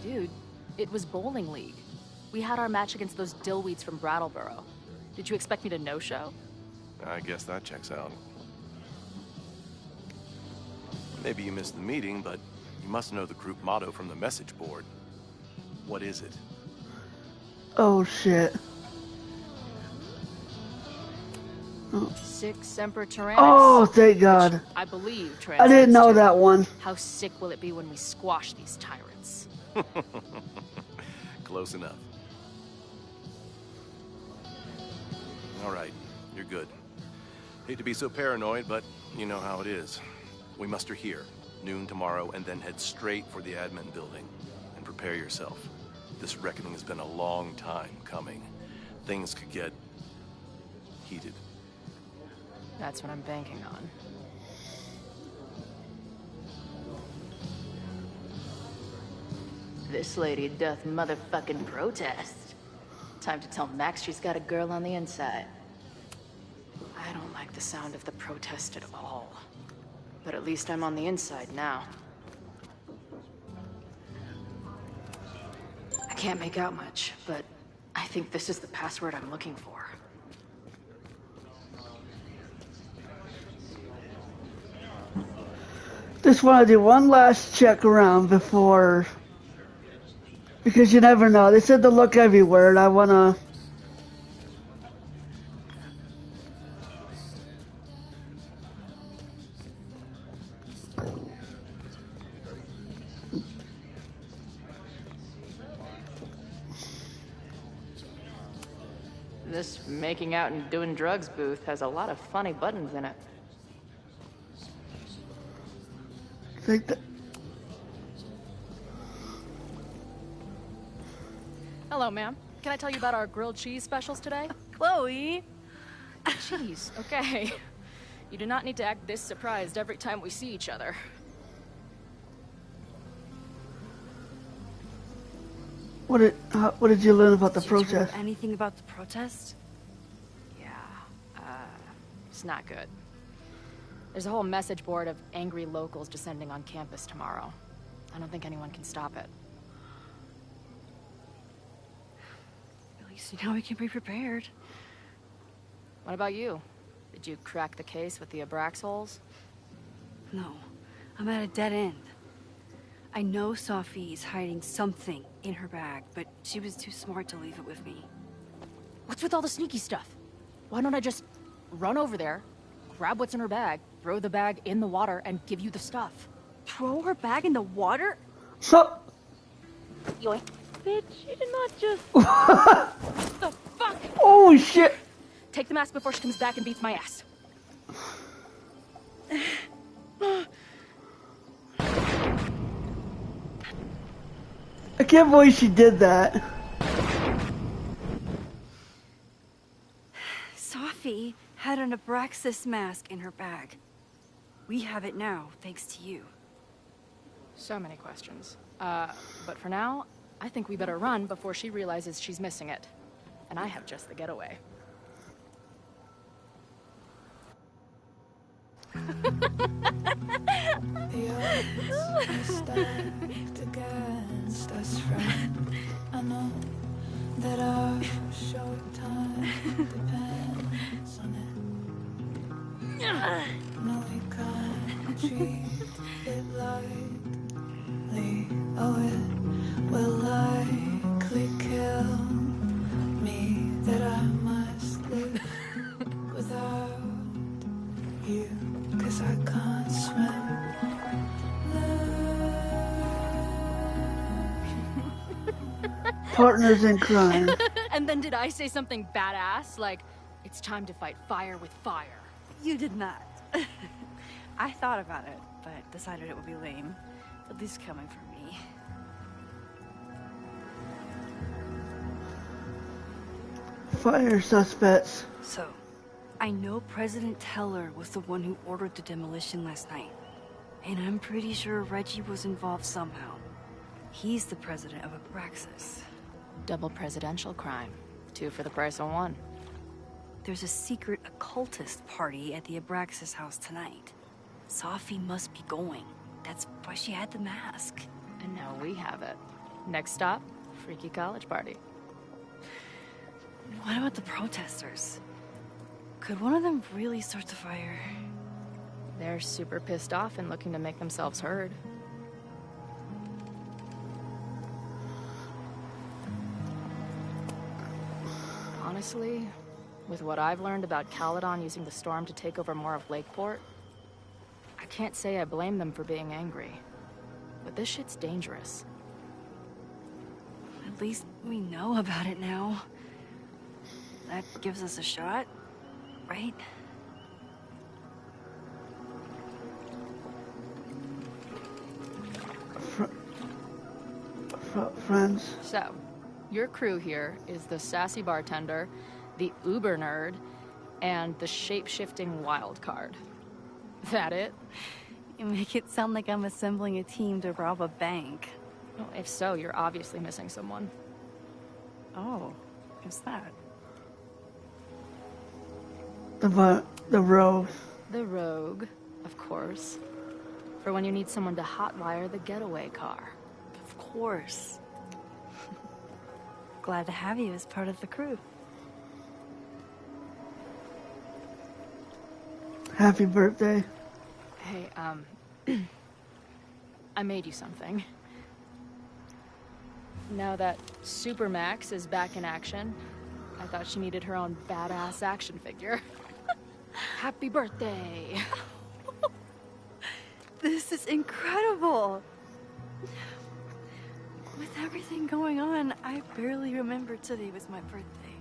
Dude, it was bowling league. We had our match against those dillweeds from Brattleboro. Did you expect me to no-show? I guess that checks out. Maybe you missed the meeting, but you must know the group motto from the message board. What is it? Oh shit. Sic Semper Tyrannis. Oh, thank God. I believe I didn't know translates to, that one. how sick will it be when we squash these tyrants? Close enough. All right, you're good. Hate to be so paranoid, but you know how it is. We muster here, noon tomorrow, and then head straight for the admin building. And prepare yourself. This reckoning has been a long time coming. Things could get heated. That's what I'm banking on. This lady doth motherfucking protest. Time to tell Max she's got a girl on the inside. I don't like the sound of the protest at all. But at least I'm on the inside now. I can't make out much, but I think this is the password I'm looking for. Just want to do one last check around before, because you never know. They said to look everywhere, and I want to. This making out and doing drugs booth has a lot of funny buttons in it. Think that. Hello, ma'am. Can I tell you about our grilled cheese specials today? Chloe! Jeez, okay. You do not need to act this surprised every time we see each other. What did you learn about the Did you protest? hear anything about the protest? Yeah, it's not good. There's a whole message board of angry locals descending on campus tomorrow. I don't think anyone can stop it. At least now we can be prepared. What about you? Did you crack the case with the Abraxholes? No, I'm at a dead end. I know Sophie is hiding something in her bag, but she was too smart to leave it with me. What's with all the sneaky stuff? Why don't I just run over there, grab what's in her bag, throw the bag in the water, and give you the stuff? Throw her bag in the water? So. Yoink. Bitch, you did not just... The fuck? Oh shit! Take the mask before she comes back and beats my ass. I can't believe she did that. Sophie had an Abraxas mask in her bag. We have it now, thanks to you. So many questions. But for now, I think we better run before she realizes she's missing it. And I have just the getaway. The odds are stacked against us, friend. I know that our short time depends on it. No, we can't treat it lightly. Oh, it will likely kill me that I must live without you. 'Cause I can't swim. Partners in crime. And then did I say something badass? Like, it's time to fight fire with fire. You did not. I thought about it, but decided it would be lame. At least coming from me. fire suspects. So, I know President Teller was the one who ordered the demolition last night. And I'm pretty sure Reggie was involved somehow. He's the president of Abraxas. Double presidential crime. 2 for the price of 1. There's a secret occultist party at the Abraxas house tonight. Sophie must be going. That's why she had the mask. And now we have it. Next stop, freaky college party. What about the protesters? Could one of them really start the fire? They're super pissed off and looking to make themselves heard. Honestly, with what I've learned about Caledon using the storm to take over more of Lakeport, I can't say I blame them for being angry. But this shit's dangerous. At least we know about it now. That gives us a shot, right? Friends. So, your crew here is the sassy bartender, the uber nerd, and the shape-shifting wild card. That it? You make it sound like I'm assembling a team to rob a bank. Well, if so, you're obviously missing someone. Oh, who's that? The rogue. The rogue, of course. For when you need someone to hotwire the getaway car. Of course. Glad to have you as part of the crew. Happy birthday. Hey, I made you something. Now that Supermax is back in action, I thought she needed her own badass action figure. Happy birthday! This is incredible! With everything going on, I barely remember today was my birthday.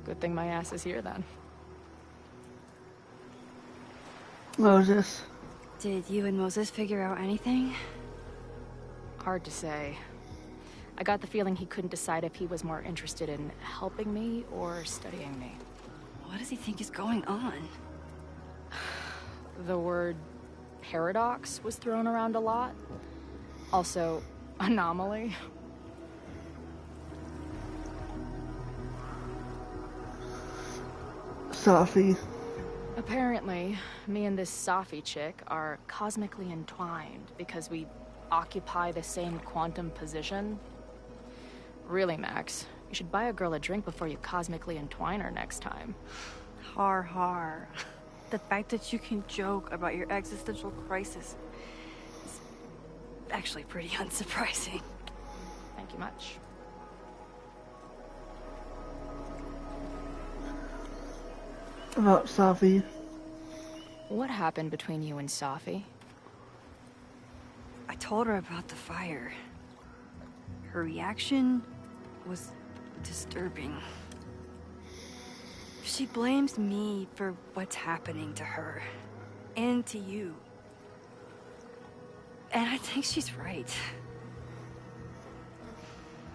Good thing my ass is here then. Moses. Did you and Moses figure out anything? Hard to say. I got the feeling he couldn't decide if he was more interested in helping me or studying me. What does he think is going on? The word paradox was thrown around a lot. Also, anomaly. Sophie. Apparently, me and this Sophie chick are cosmically entwined because we occupy the same quantum position. Really, Max, you should buy a girl a drink before you cosmically entwine her next time. Har har. The fact that you can joke about your existential crisis is actually pretty unsurprising. Thank you much. About Sophie. What happened between you and Sophie? I told her about the fire. Her reaction was disturbing. She blames me for what's happening to her and to you. And I think she's right.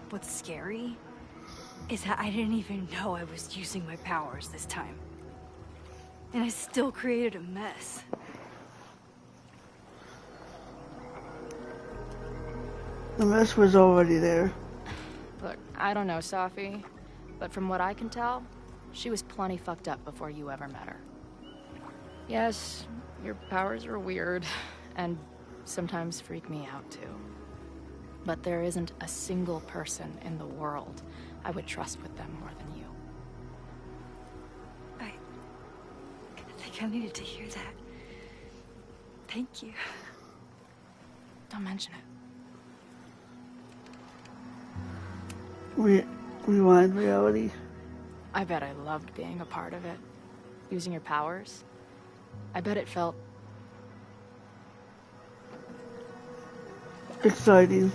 What's scary is that I didn't even know I was using my powers this time. And I still created a mess. The mess was already there. Look, I don't know Sophie, but from what I can tell, she was plenty fucked up before you ever met her. Yes, your powers are weird, and sometimes freak me out too. But there isn't a single person in the world I would trust with them more than you. I think I needed to hear that. Thank you. Don't mention it. Rewind reality. I bet I loved being a part of it. Using your powers. I bet it felt... exciting.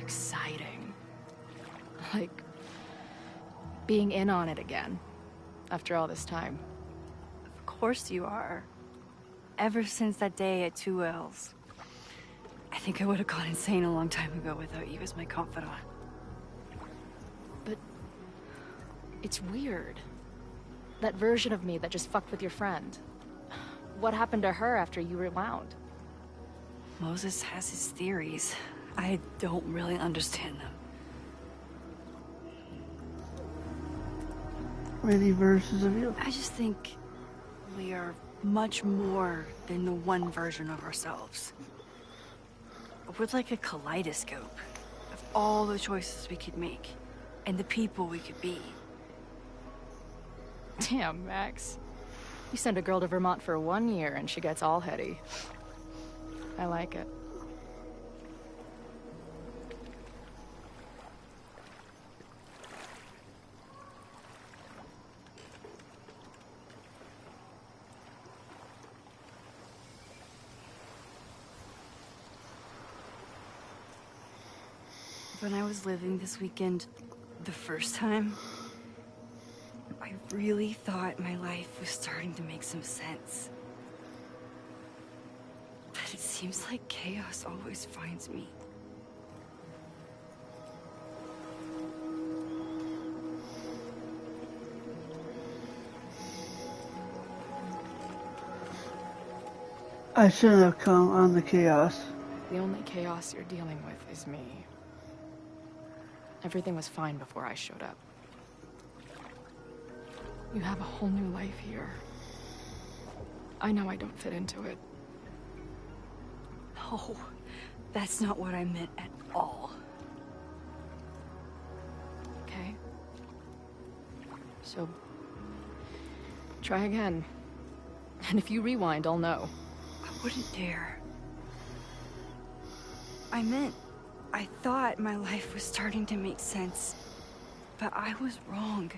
Exciting. Like... being in on it again. After all this time. Of course you are. Ever since that day at 2L's. I think I would have gone insane a long time ago without you as my confidant. But It's weird. That version of me that just fucked with your friend. What happened to her after you rewound? Moses has his theories. I don't really understand them. Many versions of you. I just think we are much more than the one version of ourselves. We're like a kaleidoscope of all the choices we could make and the people we could be. Damn, Max. You send a girl to Vermont for 1 year and she gets all heady. I like it. When I was living this weekend, the first time, I really thought my life was starting to make some sense. But it seems like chaos always finds me. I shouldn't have come on the chaos. The only chaos you're dealing with is me. Everything was fine before I showed up. You have a whole new life here. I know I don't fit into it. No, that's not what I meant at all. Okay. So, try again. And if you rewind, I'll know. I wouldn't dare. I thought my life was starting to make sense, but I was wrong.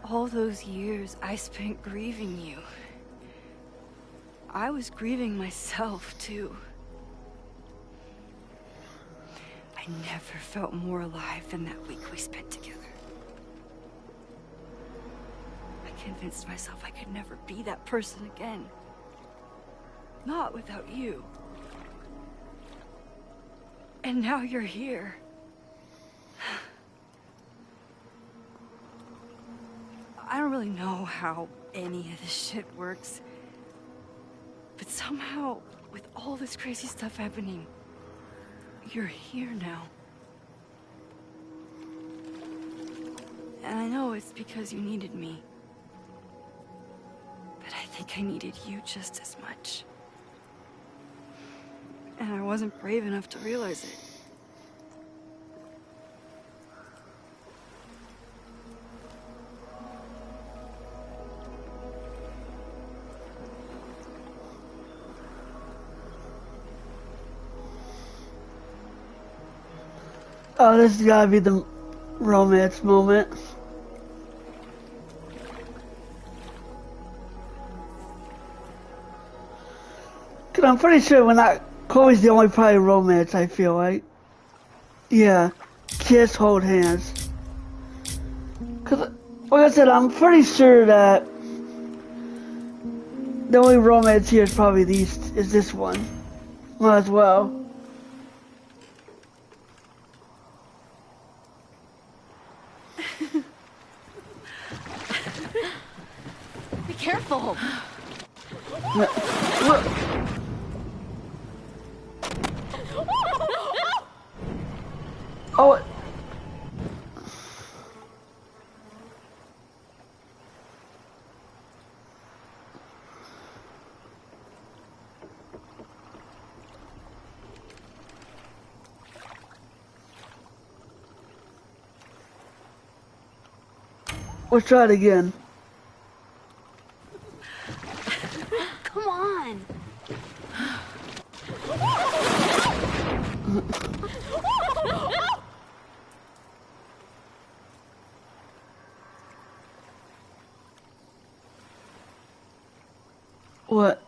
All those years I spent grieving you. I was grieving myself, too. I never felt more alive than that week we spent together. I convinced myself I could never be that person again. Not without you. And now you're here. I don't really know how any of this shit works. But somehow, with all this crazy stuff happening, you're here now. And I know it's because you needed me. But I think I needed you just as much. And I wasn't brave enough to realize it. Oh, this has gotta be the romance moment. Cause I'm pretty sure we're not. Chloe's the only probably romance, I feel like. Yeah. Kiss, hold hands. Cause, like I said, I'm pretty sure that the only romance here is probably this one. Might as well. Be careful! Oh. Let's try it again. Come on. What?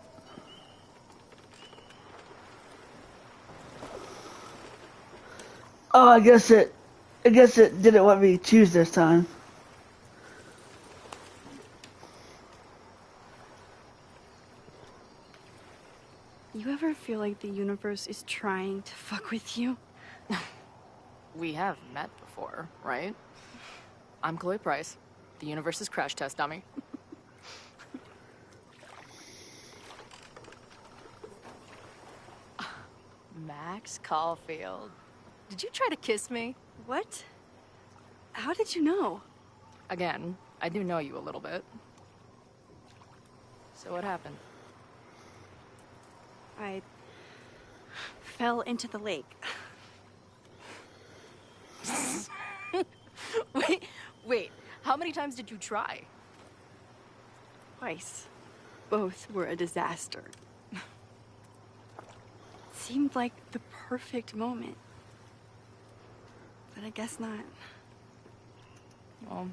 Oh, I guess it didn't let me choose this time. You ever feel like the universe is trying to fuck with you? We have met before, right? I'm Chloe Price, the universe's crash test dummy. Max Caulfield. Did you try to kiss me? What? How did you know? Again, I do know you a little bit. So what happened? I fell into the lake. Wait, how many times did you try? Twice. Both were a disaster. Seemed like the perfect moment. But I guess not. Well,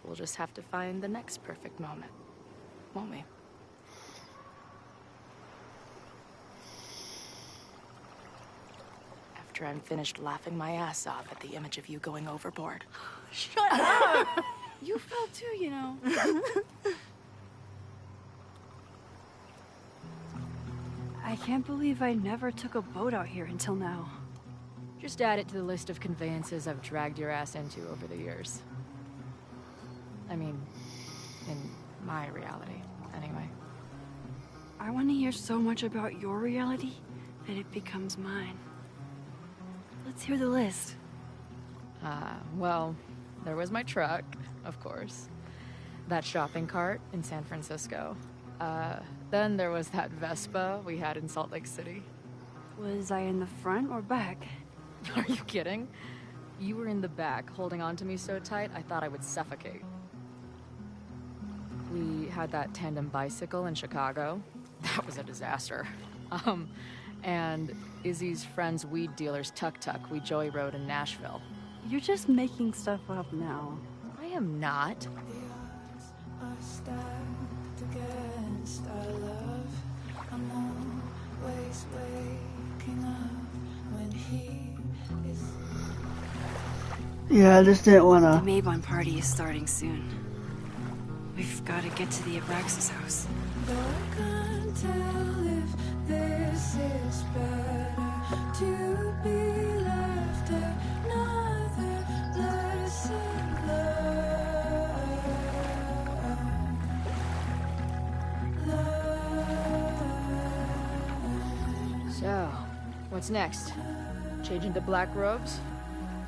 we'll just have to find the next perfect moment, won't we? After I'm finished laughing my ass off at the image of you going overboard. Shut up! You fell too, you know. I can't believe I never took a boat out here until now. Just add it to the list of conveyances I've dragged your ass into over the years. I mean, in my reality, anyway. I want to hear so much about your reality that it becomes mine. Let's hear the list. Well, there was my truck, of course. That shopping cart in San Francisco. Then there was that Vespa we had in Salt Lake City. Was I in the front or back? Are you kidding? You were in the back, holding on to me so tight, I thought I would suffocate. We had that tandem bicycle in Chicago. That was a disaster. And Izzy's friend's weed dealer's tuk-tuk we joy rode in Nashville. You're just making stuff up now. I am not. Against our love, I'm always waking up when he is. Yeah, I just didn't want The to. Mabon party is starting soon. We've got to get to the Abraxas house. Though I can't tell if this is better to be left another lesson learned. So, what's next? Change into black robes?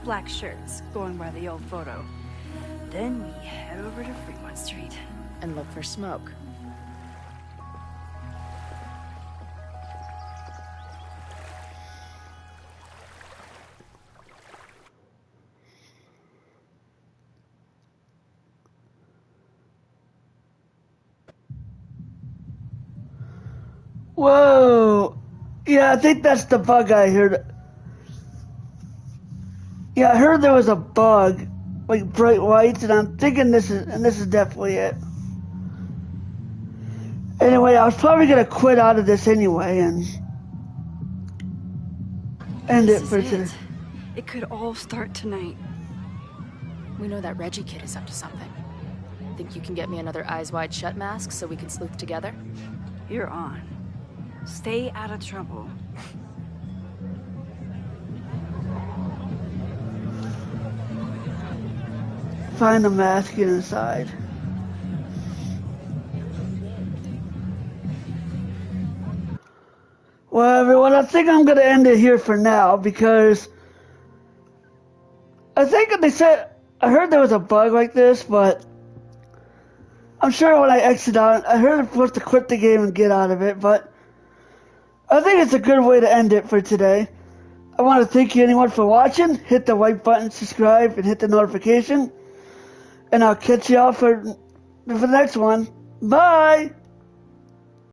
Black shirts, going by the old photo. Then we head over to Fremont Street. And look for smoke. Whoa! Yeah, I think that's the bug I heard. Yeah, I heard there was a bug, like bright lights, and I'm thinking this is definitely it. Anyway, I was probably gonna quit out of this anyway and end it for today. It could all start tonight. We know that Reggie kid is up to something. Think you can get me another Eyes Wide Shut mask so we can sleuth together? You're on. Stay out of trouble. Find the mask inside. Well, everyone, I think I'm going to end it here for now because I think they said, I heard there was a bug like this, but I'm sure when I exit out, I heard I'm supposed to quit the game and get out of it, but I think it's a good way to end it for today. I want to thank you anyone for watching. Hit the like button, subscribe, and hit the notification. And I'll catch you all for the next one. Bye!